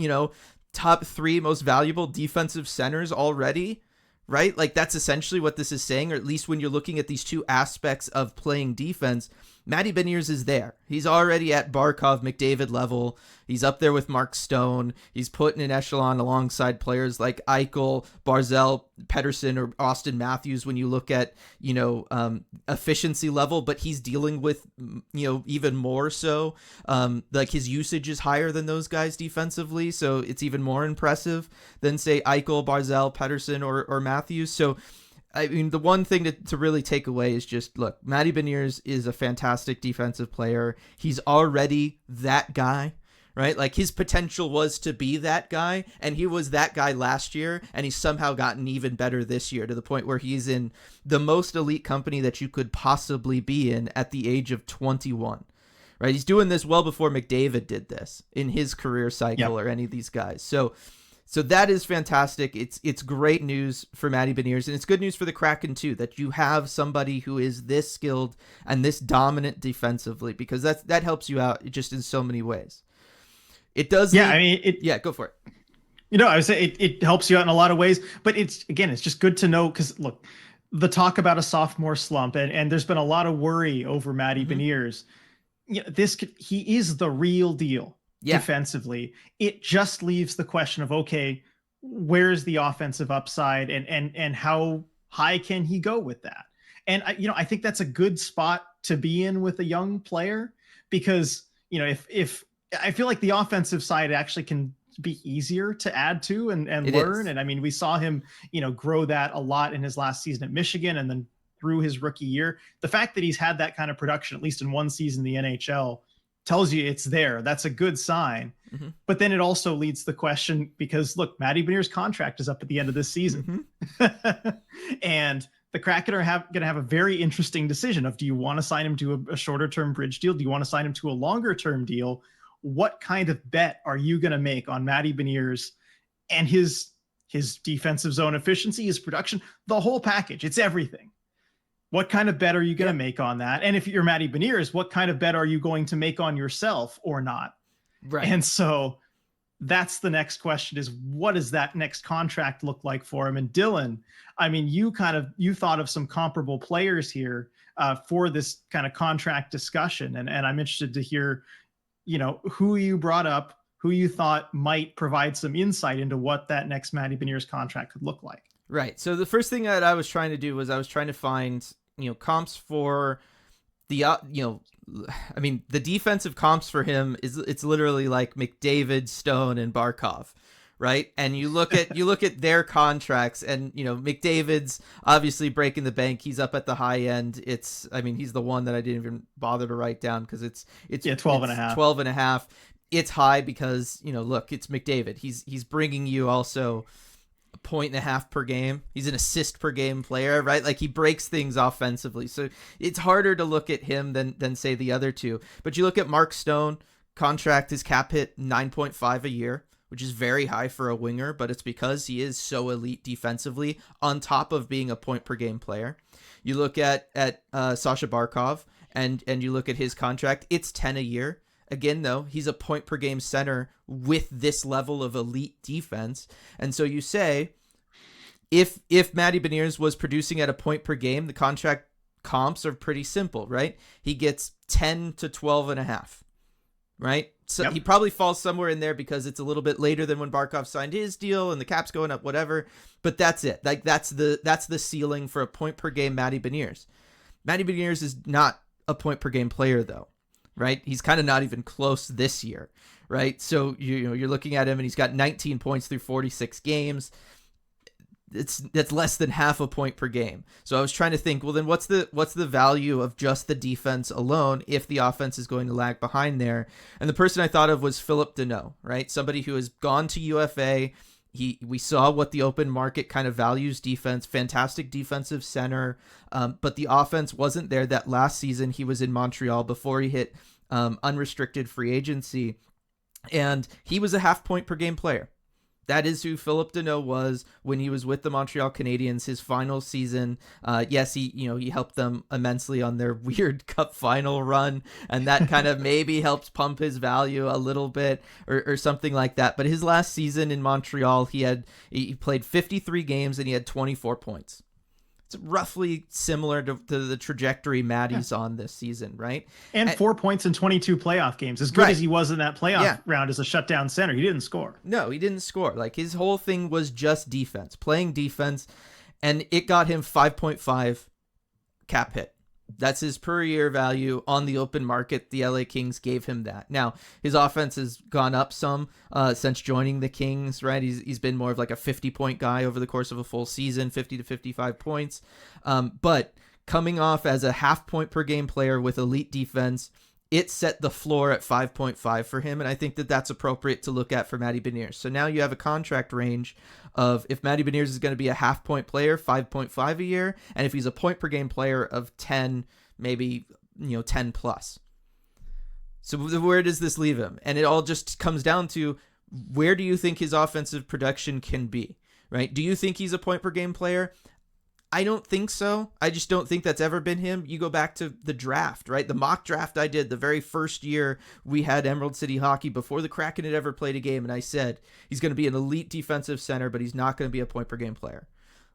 top 3 most valuable defensive centers already, right? Like that's essentially what this is saying, or at least when you're looking at these two aspects of playing defense, Matty Beniers is there. He's already at Barkov, McDavid level. He's up there with Mark Stone. He's put in an echelon alongside players like Eichel, Barzal, Pettersson, or Austin Matthews when you look at, efficiency level, but he's dealing with, even more so. Like his usage is higher than those guys defensively, so it's even more impressive than, say, Eichel, Barzal, Pettersson, or Matthews. So, I mean, the one thing to really take away is just, look, Matty Beniers is a fantastic defensive player. He's already that guy, right? Like his potential was to be that guy, and he was that guy last year, and he's somehow gotten even better this year to the point where he's in the most elite company that you could possibly be in at the age of 21, right? He's doing this well before McDavid did this in his career cycle, or any of these guys. So that is fantastic. It's great news for Matty Beniers, and it's good news for the Kraken too, that you have somebody who is this skilled and this dominant defensively, because that helps you out just in so many ways. It does. Yeah, go for it. I would say it helps you out in a lot of ways, but it's just good to know, because look, the talk about a sophomore slump, and there's been a lot of worry over Matty Beniers. He is the real deal. Defensively, it just leaves the question of, okay, where's the offensive upside, and how high can he go with that? And I think that's a good spot to be in with a young player, because if I feel like the offensive side actually can be easier to add to and learn. And I mean, we saw him grow that a lot in his last season at Michigan, and then through his rookie year. The fact that he's had that kind of production, at least in one season in the NHL, tells you it's there. That's a good sign. But then it also leads to the question, because look, Matty Beniers' contract is up at the end of this season. And the Kraken are going to have a very interesting decision of, do you want to sign him to a shorter term bridge deal? Do you want to sign him to a longer term deal? What kind of bet are you going to make on Matty Beniers and his defensive zone efficiency, his production, the whole package? It's everything. What kind of bet are you going to make on that? And if you're Matty Beniers, what kind of bet are you going to make on yourself or not? Right. And so that's the next question, is what does that next contract look like for him? And Dylan, I mean, you thought of some comparable players here for this kind of contract discussion. And I'm interested to hear, who you brought up, who you thought might provide some insight into what that next Matty Beniers contract could look like. Right. So the first thing that I was trying to do was I was trying to find, comps for the, the defensive comps for him it's literally like McDavid, Stone, and Barkov, right? And you look at their contracts, and McDavid's obviously breaking the bank. He's up at the high end. He's the one that I didn't even bother to write down, because it's 12 and a half. 12 and a half. It's high because look, it's McDavid. He's bringing you also 1.5 per game. He's an assist per game player, right? Like he breaks things offensively. So it's harder to look at him than say the other two. But you look at Mark Stone, contract, his cap hit 9.5 a year, which is very high for a winger, but it's because he is so elite defensively on top of being a point per game player. You look at Sasha Barkov and you look at his contract, it's 10 a year. Again, though, he's a point per game center with this level of elite defense. And so you say, if Matty Beniers was producing at a point per game, the contract comps are pretty simple, right? He gets 10 to 12 and a half, right? So He probably falls somewhere in there because it's a little bit later than when Barkov signed his deal and the cap's going up, whatever. But that's it. Like that's the ceiling for a point per game Matty Beniers. Matty Beniers is not a point per game player, though. Right? He's kind of not even close this year, right? So you're looking at him, and he's got 19 points through 46 games. That's less than half a point per game. So I was trying to think, well, then what's the value of just the defense alone if the offense is going to lag behind there? And the person I thought of was Philip Deneau, right? Somebody who has gone to UFA. We saw what the open market kind of values defense, fantastic defensive center, but the offense wasn't there. That last season he was in Montreal before he hit unrestricted free agency, and he was a half point per game player, That is who Phillip Deneau was when he was with the Montreal Canadiens, his final season. Yes, he helped them immensely on their weird cup final run, and that kind of maybe helped pump his value a little bit or something like that. But his last season in Montreal, he played 53 games and he had 24 points. It's roughly similar to the trajectory Matty's on this season, right? And 4 points in 22 playoff games. As good as he was in that playoff round as a shutdown center, he didn't score. No, he didn't score. Like, his whole thing was just defense, playing defense, and it got him 5.5 cap hit. That's his per year value on the open market. The LA Kings gave him that. Now, his offense has gone up some since joining the Kings, right? He's been more of like a 50-point guy over the course of a full season, 50 to 55 points. But coming off as a half point per game player with elite defense, it set the floor at 5.5 for him, and I think that that's appropriate to look at for Matty Beniers. So now you have a contract range of, if Matty Beniers is going to be a half point player, 5.5 a year, and if he's a point per game player of 10, maybe 10 plus. So where does this leave him? And it all just comes down to, where do you think his offensive production can be, right? Do you think he's a point per game player? I don't think so. I just don't think that's ever been him. You go back to the draft, right? The mock draft I did the very first year we had Emerald City Hockey, before the Kraken had ever played a game, and I said he's going to be an elite defensive center, but he's not going to be a point per game player.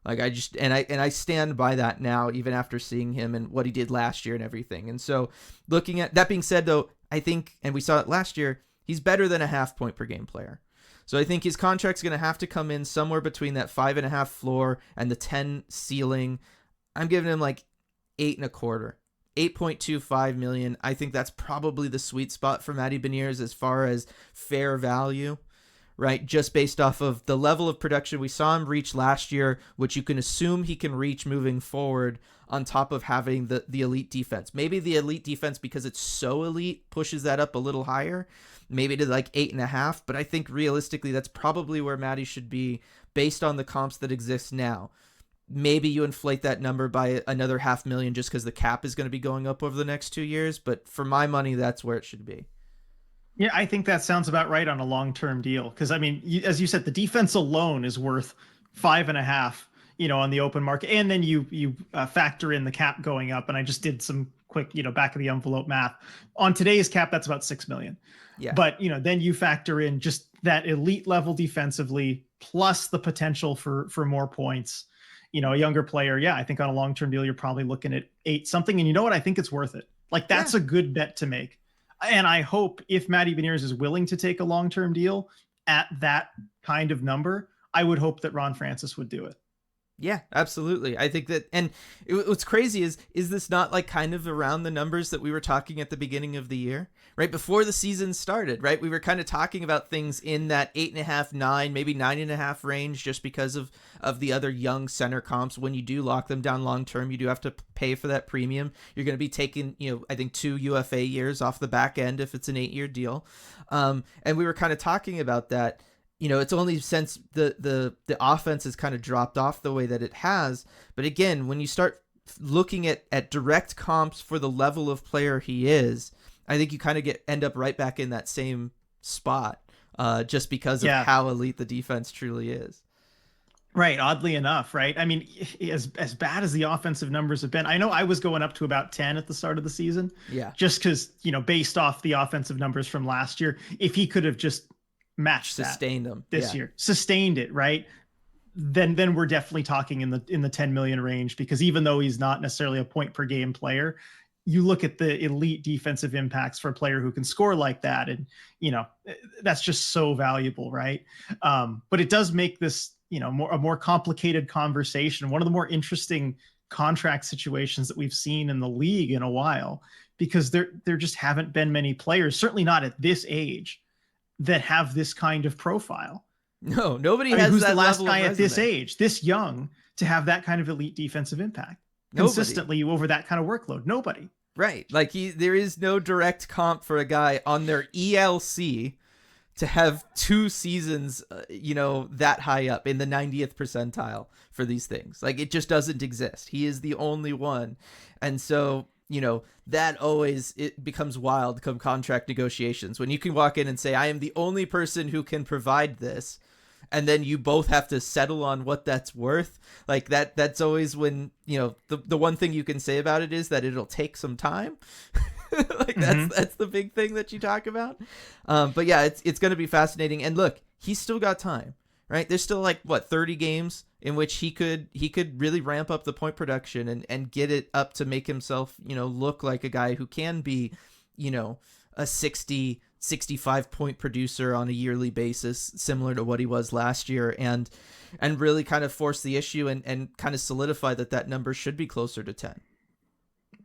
Like, I stand by that now, even after seeing him and what he did last year and everything. And so, looking at that being said, though, I think, and we saw it last year, he's better than a half point per game player. So I think his contract's going to have to come in somewhere between that 5.5 floor and the 10 ceiling. I'm giving him like 8.25, 8.25 million. I think that's probably the sweet spot for Matty Beniers as far as fair value, right? Just based off of the level of production we saw him reach last year, which you can assume he can reach moving forward, on top of having the elite defense. Maybe the elite defense, because it's so elite, pushes that up a little higher, maybe to like 8.5, but I think realistically that's probably where Matty should be based on the comps that exist now. Maybe you inflate that number by another 500,000 just because the cap is going to be going up over the next 2 years, but for my money, that's where it should be. Yeah, I think that sounds about right on a long-term deal. Because, I mean, as you said, the defense alone is worth 5.5, on the open market. And then you factor in the cap going up. And I just did some quick, back of the envelope math. On today's cap, that's about 6 million. Yeah. But, then you factor in just that elite level defensively, plus the potential for more points. A younger player, I think on a long-term deal, you're probably looking at 8 something. And you know what? I think it's worth it. Like, that's a good bet to make. And I hope, if Matty Beniers is willing to take a long-term deal at that kind of number, I would hope that Ron Francis would do it. Yeah, absolutely. I think that, and what's crazy is this not like kind of around the numbers that we were talking at the beginning of the year, right? Before the season started, right? We were kind of talking about things in that 8.5, 9, maybe 9.5 range, just because of the other young center comps. When you do lock them down long-term, you do have to pay for that premium. You're going to be taking, I think 2 UFA years off the back end if it's an 8-year deal. And we were kind of talking about that. It's only since the offense has kind of dropped off the way that it has. But again, when you start looking at direct comps for the level of player he is, I think you kind of end up right back in that same spot, just because of how elite the defense truly is. Right. Oddly enough, right? I mean, as bad as the offensive numbers have been, I know I was going up to about 10 at the start of the season. Yeah. Just because, based off the offensive numbers from last year, if he could have just matched sustained them this year, sustained it, right? Then we're definitely talking in the 10 million range, because even though he's not necessarily a point per game player, you look at the elite defensive impacts for a player who can score like that, and that's just so valuable, right? But it does make this a more complicated conversation, one of the more interesting contract situations that we've seen in the league in a while, because there just haven't been many players, certainly not at this age, that have this kind of profile. No, nobody has who's that the last level guy of at this resume. age, this young, to have that kind of elite defensive impact consistently over that kind of workload. Nobody. Right. Like, there is no direct comp for a guy on their ELC to have 2 seasons, that high up in the 90th percentile for these things. Like, it just doesn't exist. He is the only one. And so, that it becomes wild come contract negotiations, when you can walk in and say, I am the only person who can provide this. and then you both have to settle on what that's worth. Like that's always when, the one thing you can say about it is that it'll take some time. Like that's the big thing that you talk about. But yeah, it's going to be fascinating. And look, he's still got time, right? There's still 30 games in which he could really ramp up the point production and get it up to make himself, look like a guy who can be, a 65 point producer on a yearly basis, similar to what he was last year, and really kind of force the issue and kind of solidify that number should be closer to 10.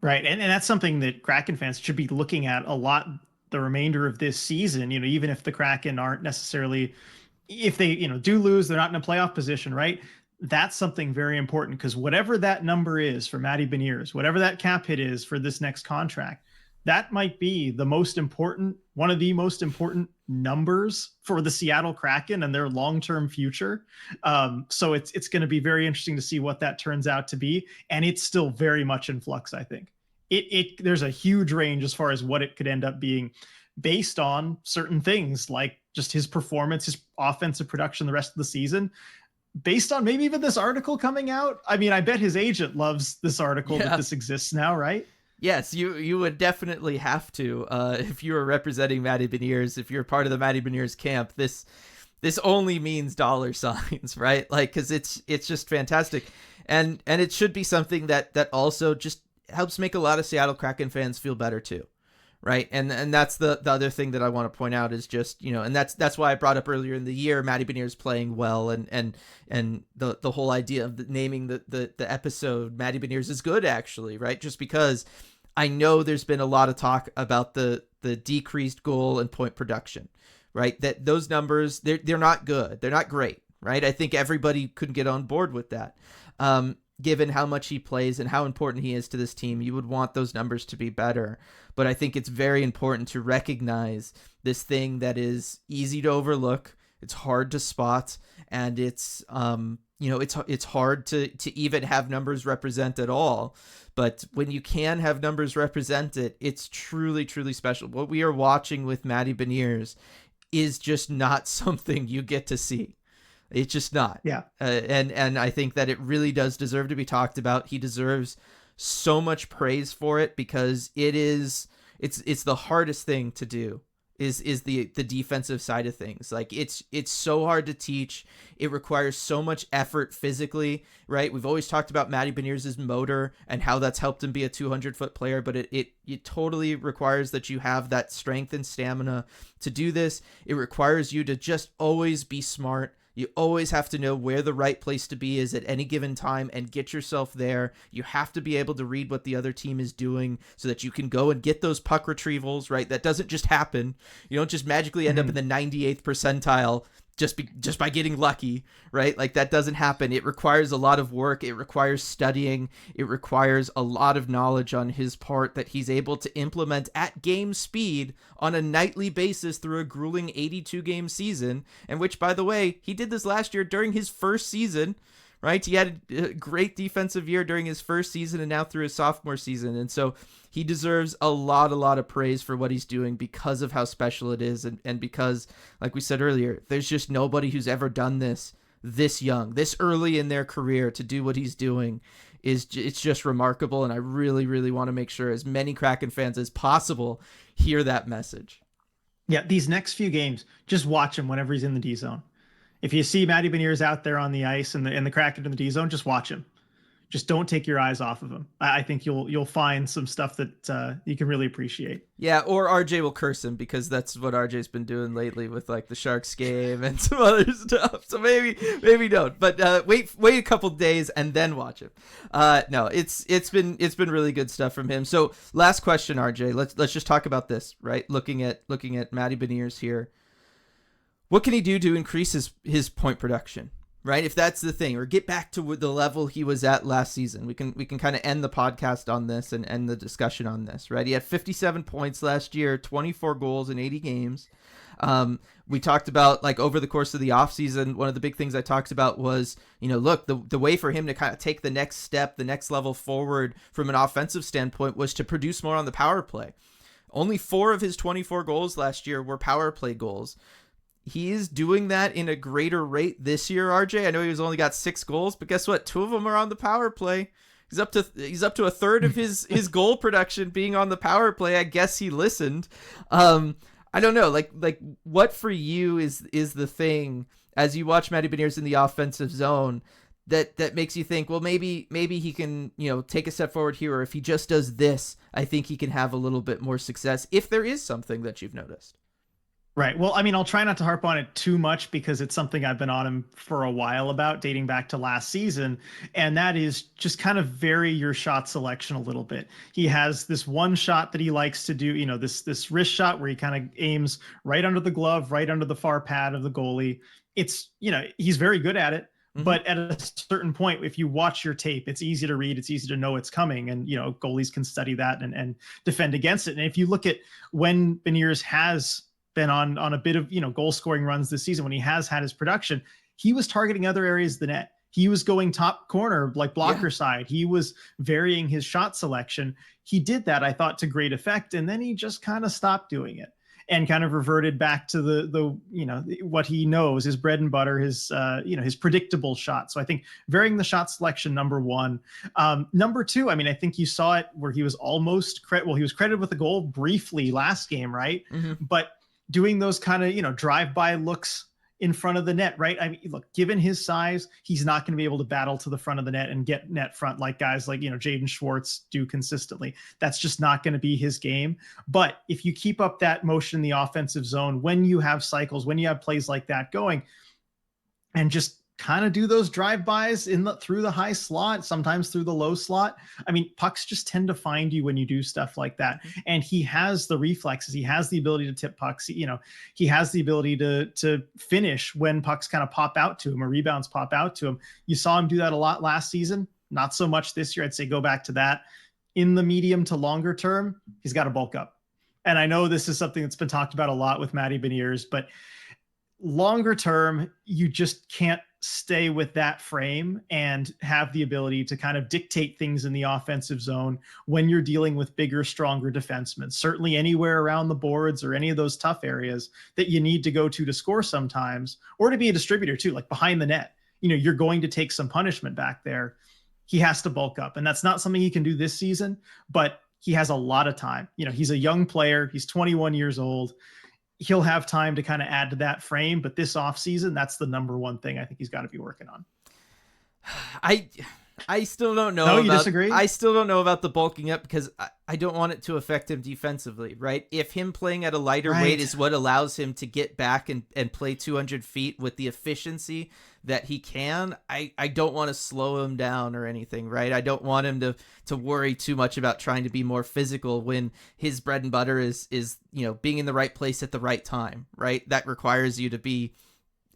Right. And that's something that Kraken fans should be looking at a lot the remainder of this season, even if the Kraken aren't necessarily, if they, do lose, they're not in a playoff position, right? That's something very important, because whatever that number is for Matty Beniers, whatever that cap hit is for this next contract, that might be one of the most important numbers for the Seattle Kraken and their long-term future. So it's going to be very interesting to see what that turns out to be. And it's still very much in flux, I think. There's a huge range as far as what it could end up being based on certain things, like just his performance, his offensive production the rest of the season, based on maybe even this article coming out. I mean, I bet his agent loves this article that this exists now, right? Yes, you would definitely have to, if you were representing Matty Beniers, if you're part of the Matty Beniers camp. This only means dollar signs, right? Like, because it's just fantastic, and it should be something that also just helps make a lot of Seattle Kraken fans feel better too, right? And that's the other thing that I want to point out is just, and that's why I brought up earlier in the year Matty Beniers playing well, and the whole idea of naming the episode Matty Beniers is good, actually, right? Just because I know there's been a lot of talk about the decreased goal and point production, right? That those numbers, they're not good. They're not great, right? I think everybody could get on board with that. Given how much he plays and how important he is to this team, you would want those numbers to be better. But I think it's very important to recognize this thing that is easy to overlook. It's hard to spot, and it's it's hard to even have numbers represent at all. But when you can have numbers represent it, it's truly, truly special. What we are watching with Matty Beniers is just not something you get to see. It's just not. Yeah. And I think that it really does deserve to be talked about. He deserves so much praise for it, because it's the hardest thing to do is the defensive side of things. Like it's so hard to teach. It requires so much effort physically, right? We've always talked about Matty Beniers' motor and how that's helped him be a 200-foot player, but it totally requires that you have that strength and stamina to do this. It requires you to just always be smart. You always have to know where the right place to be is at any given time and get yourself there. You have to be able to read what the other team is doing so that you can go and get those puck retrievals, right? That doesn't just happen. You don't just magically end up in the 98th percentile just by getting lucky, right? Like that doesn't happen. It requires a lot of work. It requires studying. It requires a lot of knowledge on his part that he's able to implement at game speed on a nightly basis through a grueling 82 game season. And which, by the way, he did this last year during his first season, right? He had a great defensive year during his first season and now through his sophomore season. And so he deserves a lot of praise for what he's doing because of how special it is. And because, like we said earlier, there's just nobody who's ever done this young, this early in their career to do what he's doing. It's just remarkable. And I really, really want to make sure as many Kraken fans as possible hear that message. Yeah, these next few games, just watch him whenever he's in the D zone. If you see Matty Beniers out there on the ice and the Kraken in the D zone, just watch him. Just don't take your eyes off of him. I think you'll find some stuff that you can really appreciate. Yeah, or RJ will curse him, because that's what RJ's been doing lately with like the Sharks game and some other stuff. So maybe don't. But wait a couple days and then watch him. No, it's been really good stuff from him. So last question, RJ. Let's just talk about this, right? Looking at Matty Beniers here. What can he do to increase his point production? Right, if that's the thing, or get back to the level he was at last season. We can kind of end the podcast on this and end the discussion on this, right? He had 57 points last year, 24 goals in 80 games. We talked about, like, over the course of the offseason, one of the big things I talked about was, look, the way for him to kind of take the next step, the next level forward from an offensive standpoint was to produce more on the power play. Only 4 of his 24 goals last year were power play goals. he is doing that in a greater rate this year, RJ. I know he's only got 6 goals, but guess what? 2 of them are on the power play. He's up to a third of his goal production being on the power play. I guess he listened. I don't know. Like what for you is the thing as you watch Matty Beniers in the offensive zone that makes you think, well, maybe he can, take a step forward here, or if he just does this, I think he can have a little bit more success, if there is something that you've noticed. Right. Well, I mean, I'll try not to harp on it too much because it's something I've been on him for a while about, dating back to last season. And that is just kind of vary your shot selection a little bit. He has this one shot that he likes to do, this wrist shot where he kind of aims right under the glove, right under the far pad of the goalie. It's, he's very good at it. Mm-hmm. But at a certain point, if you watch your tape, it's easy to read, it's easy to know it's coming. And, goalies can study that and defend against it. And if you look at when Beniers has been on a bit of, goal scoring runs this season, when he has had his production, he was targeting other areas of the net. He was going top corner, like blocker side. He was varying his shot selection. He did that, I thought, to great effect. And then he just kind of stopped doing it and kind of reverted back to the what he knows, his bread and butter, his predictable shot. So I think varying the shot selection, number one. Number two, I mean, I think you saw it where he was almost he was credited with a goal briefly last game, right? Mm-hmm. But doing those kind of, drive-by looks in front of the net, right? I mean, look, given his size, he's not going to be able to battle to the front of the net and get net front like guys like, Jaden Schwartz do consistently. That's just not going to be his game. But if you keep up that motion in the offensive zone, when you have cycles, when you have plays like that going, and just kind of do those drive-bys through the high slot, sometimes through the low slot. I mean, pucks just tend to find you when you do stuff like that. And he has the reflexes. He has the ability to tip pucks. He has the ability to finish when pucks kind of pop out to him or rebounds pop out to him. You saw him do that a lot last season. Not so much this year. I'd say go back to that. In the medium to longer term, he's got to bulk up. And I know this is something that's been talked about a lot with Matty Beniers, but longer term, you just can't stay with that frame and have the ability to kind of dictate things in the offensive zone when you're dealing with bigger, stronger defensemen. Certainly anywhere around the boards or any of those tough areas that you need to go to score sometimes, or to be a distributor too, like behind the net. You're going to take some punishment back there. He has to bulk up, and that's not something he can do this season, but he has a lot of time. He's a young player. He's 21 years old. He'll have time to kind of add to that frame, but this offseason, that's the number one thing I think he's got to be working on. I still don't know. No, you disagree? I still don't know about the bulking up because I don't want it to affect him defensively, right? If him playing at a lighter weight is what allows him to get back and play 200 feet with the efficiency that he can, I don't want to slow him down or anything, right? I don't want him to worry too much about trying to be more physical when his bread and butter is being in the right place at the right time, right? That requires you to be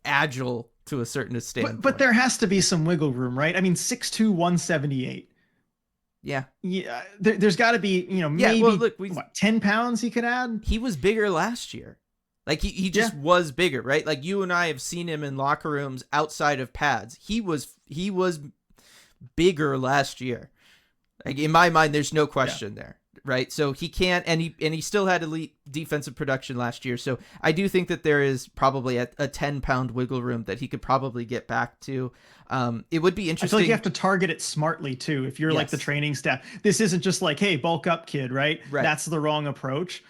agile to a certain standpoint. But there has to be some wiggle room, right? I mean, 6'2", 178. Yeah. Yeah. There's got to be, maybe 10 pounds he could add. He was bigger last year. Like he just was bigger, right? Like you and I have seen him in locker rooms outside of pads. He was bigger last year. Like in my mind, there's no question there. Right. So he can't, and he still had elite defensive production last year. So I do think that there is probably a 10-pound wiggle room that he could probably get back to. It would be interesting. I feel like you have to target it smartly too. If you're like the training staff, this isn't just like, hey, bulk up, kid, right? That's the wrong approach.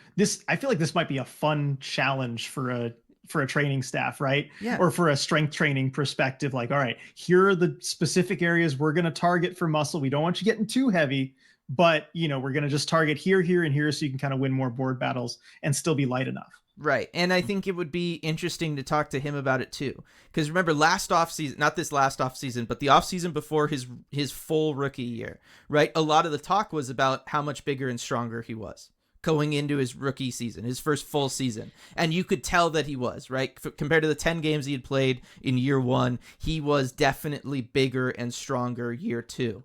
I feel like this might be a fun challenge for a training staff, right? Yeah. Or for a strength training perspective. Like, all right, here are the specific areas we're going to target for muscle. We don't want you getting too heavy, but we're going to just target here, and here, so you can kind of win more board battles and still be light enough. Right. And I think it would be interesting to talk to him about it too. Because remember last offseason, not this last offseason, but the offseason before his full rookie year, right? A lot of the talk was about how much bigger and stronger he was going into his rookie season, his first full season. And you could tell that he was, right? Compared to the 10 games he had played in year one, he was definitely bigger and stronger year two.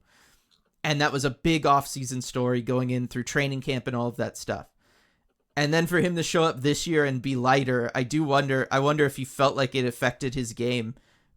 And that was a big offseason story going in through training camp and all of that stuff. And then for him to show up this year and be lighter, I wonder if he felt like it affected his game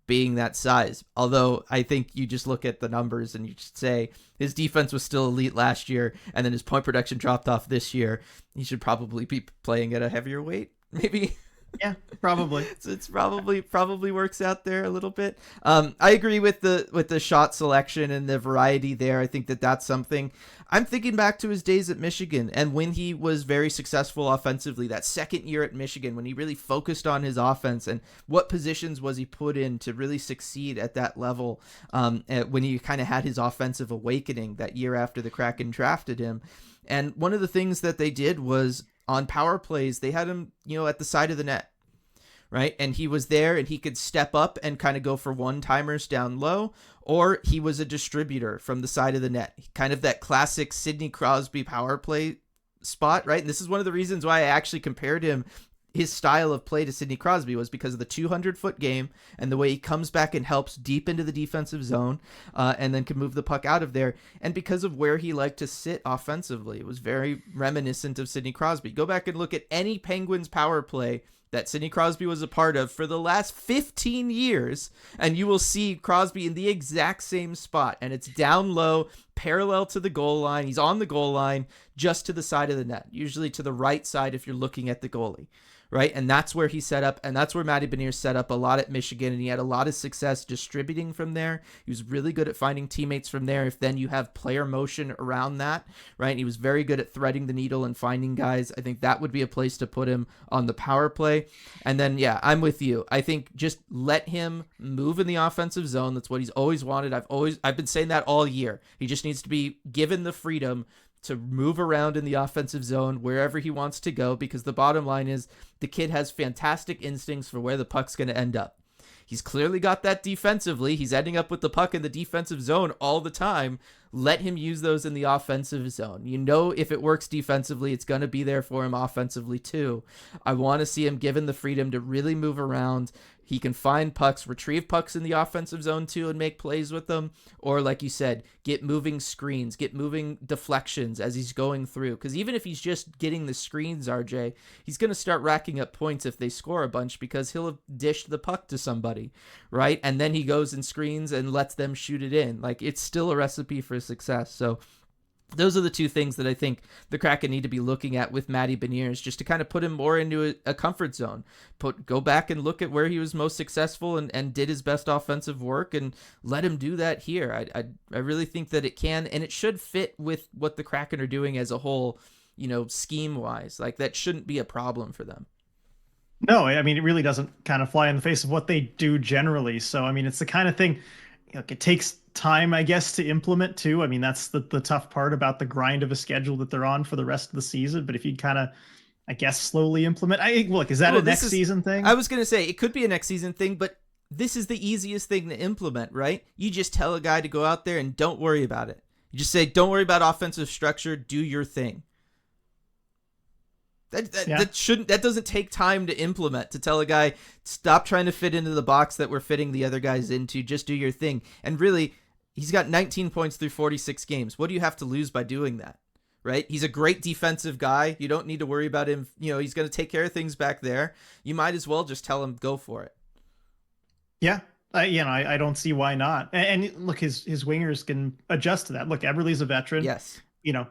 being that size. Although I think you just look at the numbers and you just say his defense was still elite last year, and then his point production dropped off this year. He should probably be playing at a heavier weight, maybe. Yeah, probably. So it's probably works out there a little bit. I agree with the shot selection and the variety there. I think that that's something. I'm thinking back to his days at Michigan and when he was very successful offensively, that second year at Michigan, when he really focused on his offense and what positions was he put in to really succeed at that level, when he kind of had his offensive awakening that year after the Kraken drafted him. And one of the things that they did was on power plays, they had him, at the side of the net. Right. And he was there and he could step up and kind of go for one-timers down low, or he was a distributor from the side of the net, kind of that classic Sidney Crosby power play spot. Right. And this is one of the reasons why I actually compared his style of play to Sidney Crosby was because of the 200-foot game and the way he comes back and helps deep into the defensive zone and then can move the puck out of there. And because of where he liked to sit offensively, it was very reminiscent of Sidney Crosby. Go back and look at any Penguins power play that Sidney Crosby was a part of for the last 15 years, and you will see Crosby in the exact same spot, and it's down low, parallel to the goal line. He's on the goal line, just to the side of the net, usually to the right side if you're looking at the goalie. Right. And that's where he set up. And that's where Matty Beniers set up a lot at Michigan. And he had a lot of success distributing from there. He was really good at finding teammates from there. If then you have player motion around that. Right. And he was very good at threading the needle and finding guys. I think that would be a place to put him on the power play. And then, yeah, I'm with you. I think just let him move in the offensive zone. That's what he's always wanted. I've been saying that all year. He just needs to be given the freedom to move around in the offensive zone wherever he wants to go, because the bottom line is the kid has fantastic instincts for where the puck's going to end up. He's clearly got that defensively. He's ending up with the puck in the defensive zone all the time. Let him use those in the offensive zone. If it works defensively, it's going to be there for him offensively too. I want to see him given the freedom to really move around. He can find pucks, retrieve pucks in the offensive zone too, and make plays with them. Or like you said, get moving screens, get moving deflections as he's going through. Because even if he's just getting the screens, RJ, he's going to start racking up points if they score a bunch because he'll have dished the puck to somebody, right? And then he goes and screens and lets them shoot it in. Like, it's still a recipe for success. So those are the two things that I think the Kraken need to be looking at with Matty Beniers, just to kind of put him more into a comfort zone. Go back and look at where he was most successful and did his best offensive work, and let him do that here. I really think that it can, and it should fit with what the Kraken are doing as a whole, scheme-wise. Like, that shouldn't be a problem for them. No, I mean, it really doesn't kind of fly in the face of what they do generally. So, I mean, it's the kind of thing, it takes time, I guess, to implement too. I mean, that's the tough part about the grind of a schedule that they're on for the rest of the season. But if you kind of, I guess, slowly implement, is that a next season thing? I was going to say it could be a next season thing, but this is the easiest thing to implement, right? You just tell a guy to go out there and don't worry about it. You just say, don't worry about offensive structure, do your thing. That doesn't take time to implement, to tell a guy, stop trying to fit into the box that we're fitting the other guys into, just do your thing. And really, he's got 19 points through 46 games. What do you have to lose by doing that? Right? He's a great defensive guy. You don't need to worry about him. He's going to take care of things back there. You might as well just tell him, go for it. Yeah. I don't see why not. And look, his wingers can adjust to that. Look, Eberle's a veteran. Yes.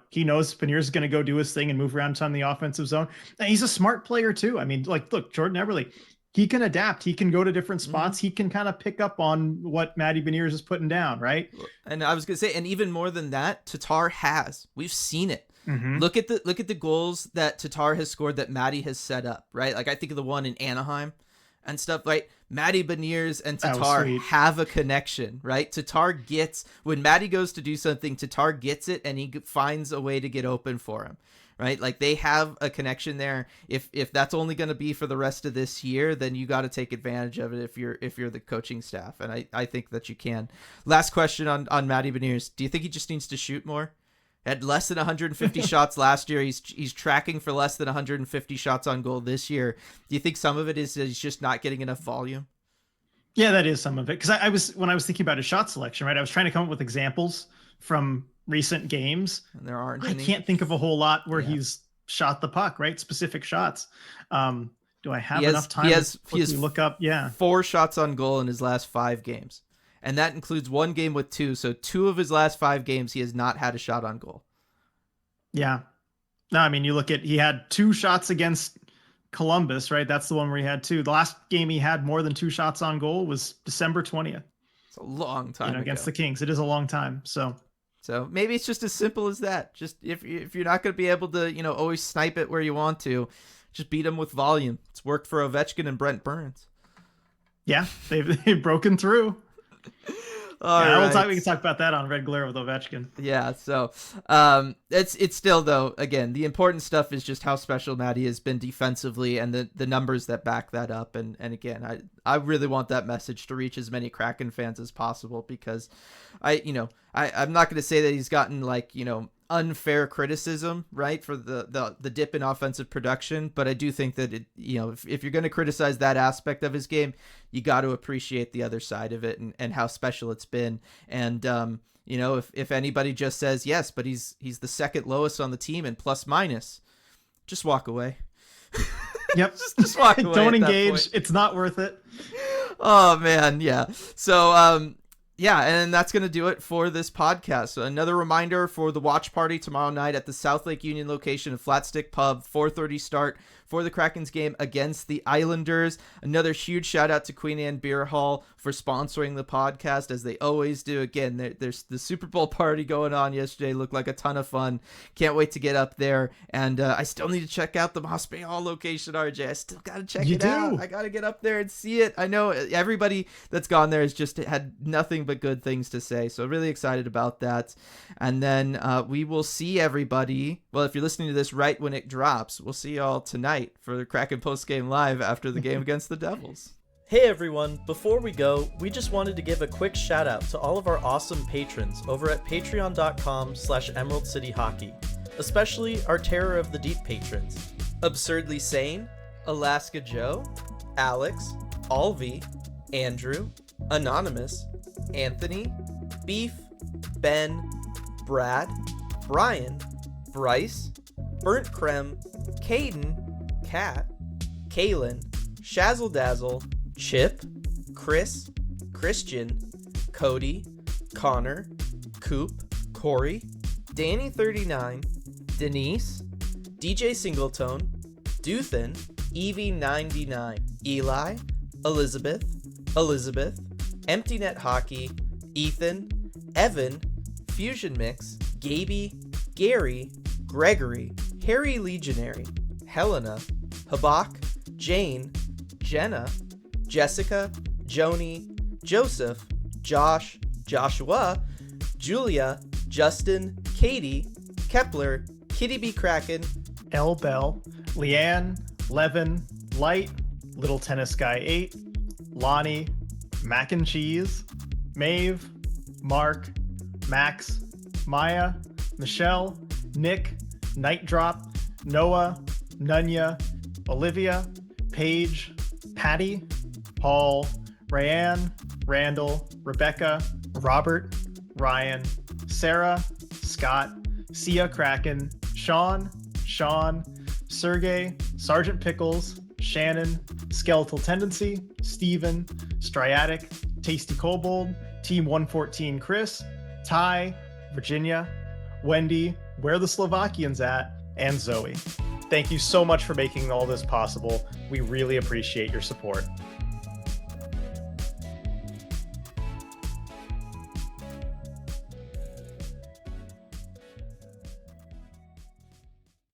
He knows Beniers is going to go do his thing and move around on the offensive zone. And he's a smart player too. I mean, look, Jordan Eberle, he can adapt. He can go to different spots. Mm-hmm. He can kind of pick up on what Matty Beniers is putting down, right? And I was going to say, and even more than that, Tatar has. We've seen it. Mm-hmm. Look at the goals that Tatar has scored that Matty has set up, right? Like, I think of the one in Anaheim and stuff, right? Matty Beniers and Tatar have a connection, right? Tatar gets, when Matty goes to do something, Tatar gets it and he finds a way to get open for him, right? Like, they have a connection there. If that's only going to be for the rest of this year, then you got to take advantage of it if you're the coaching staff. And I think that you can. Last question on Matty Beniers. Do you think he just needs to shoot more? Had less than 150 shots last year. He's tracking for less than 150 shots on goal this year. Do you think some of it is he's just not getting enough volume? Yeah, that is some of it. Because when I was thinking about his shot selection, right, I was trying to come up with examples from recent games. And there aren't. I can't think of a whole lot where he's shot the puck, right? Specific shots. Do I have enough time to look up? Yeah, 4 shots on goal in his last 5 games. And that includes 1 game with 2. So 2 of his last 5 games, he has not had a shot on goal. Yeah. No, I mean, he had 2 shots against Columbus, right? That's the one where he had 2. The last game he had more than 2 shots on goal was December 20th. It's a long time ago. Against the Kings. It is a long time. So maybe it's just as simple as that. Just if you're not going to be able to, always snipe it where you want to, just beat them with volume. It's worked for Ovechkin and Brent Burns. Yeah, they've broken through. Right. We can talk about that on Red Glare with Ovechkin. Yeah, so it's still, though, again, the important stuff is just how special Matty has been defensively and the numbers that back that up. And again, I really want that message to reach as many Kraken fans as possible, because I'm not going to say that he's gotten unfair criticism, right, for the dip in offensive production, but I do think that if you're going to criticize that aspect of his game, you got to appreciate the other side of it and how special it's been. And if anybody just says yes, but he's the second lowest on the team in plus minus, just walk away. Yep. just walk away. Don't engage. It's not worth it. Oh man, yeah. So yeah, and that's going to do it for this podcast. So another reminder for the watch party tomorrow night at the South Lake Union location of Flatstick Pub, 4:30 start for the Kraken's game against the Islanders. Another huge shout out to Queen Anne Beer Hall for sponsoring the podcast, as they always do. Again, there's the Super Bowl party going on yesterday. Looked like a ton of fun. Can't wait to get up there. And I still need to check out the Moss Bay Hall location, RJ. I still got to check it out. I got to get up there and see it. I know everybody that's gone there has just had nothing but good things to say. So really excited about that. And then we will see everybody. Well, if you're listening to this right when it drops, we'll see y'all tonight for the Kraken postgame live after the game against the Devils. Hey everyone, before we go, we just wanted to give a quick shout out to all of our awesome patrons over at patreon.com/Emerald City Hockey, especially our Terror of the Deep patrons. Absurdly Sane, Alaska Joe, Alex, Alvi, Andrew, Anonymous, Anthony, Beef, Ben, Brad, Brian, Bryce, Burnt Creme, Caden, Kat, Kaylin, Shazzle Dazzle, Chip, Chris, Christian, Cody, Connor, Coop, Corey, Danny39, Denise, DJ Singletone, Duthin, Evie99, Eli, Elizabeth, Empty Net Hockey, Ethan, Evan, Fusion Mix, Gaby, Gary, Gregory, Harry Legionary, Helena, Habak, Jane, Jenna, Jessica, Joni, Joseph, Josh, Joshua, Julia, Justin, Katie, Kepler, Kitty B. Kraken, L. Bell, Leanne, Levin, Light, Little Tennis Guy 8, Lonnie, Mac and Cheese, Maeve, Mark, Max, Maya, Michelle, Nick, Night Drop, Noah, Nunya, Olivia, Paige, Patty, Paul, Rayanne, Randall, Rebecca, Robert, Ryan, Sarah, Scott, Sia Kraken, Sean, Sergey, Sergeant Pickles, Shannon, Skeletal Tendency, Steven, Striatic, Tasty Kobold, Team 114 Chris, Ty, Virginia, Wendy, Where the Slovakians At, and Zoe. Thank you so much for making all this possible. We really appreciate your support.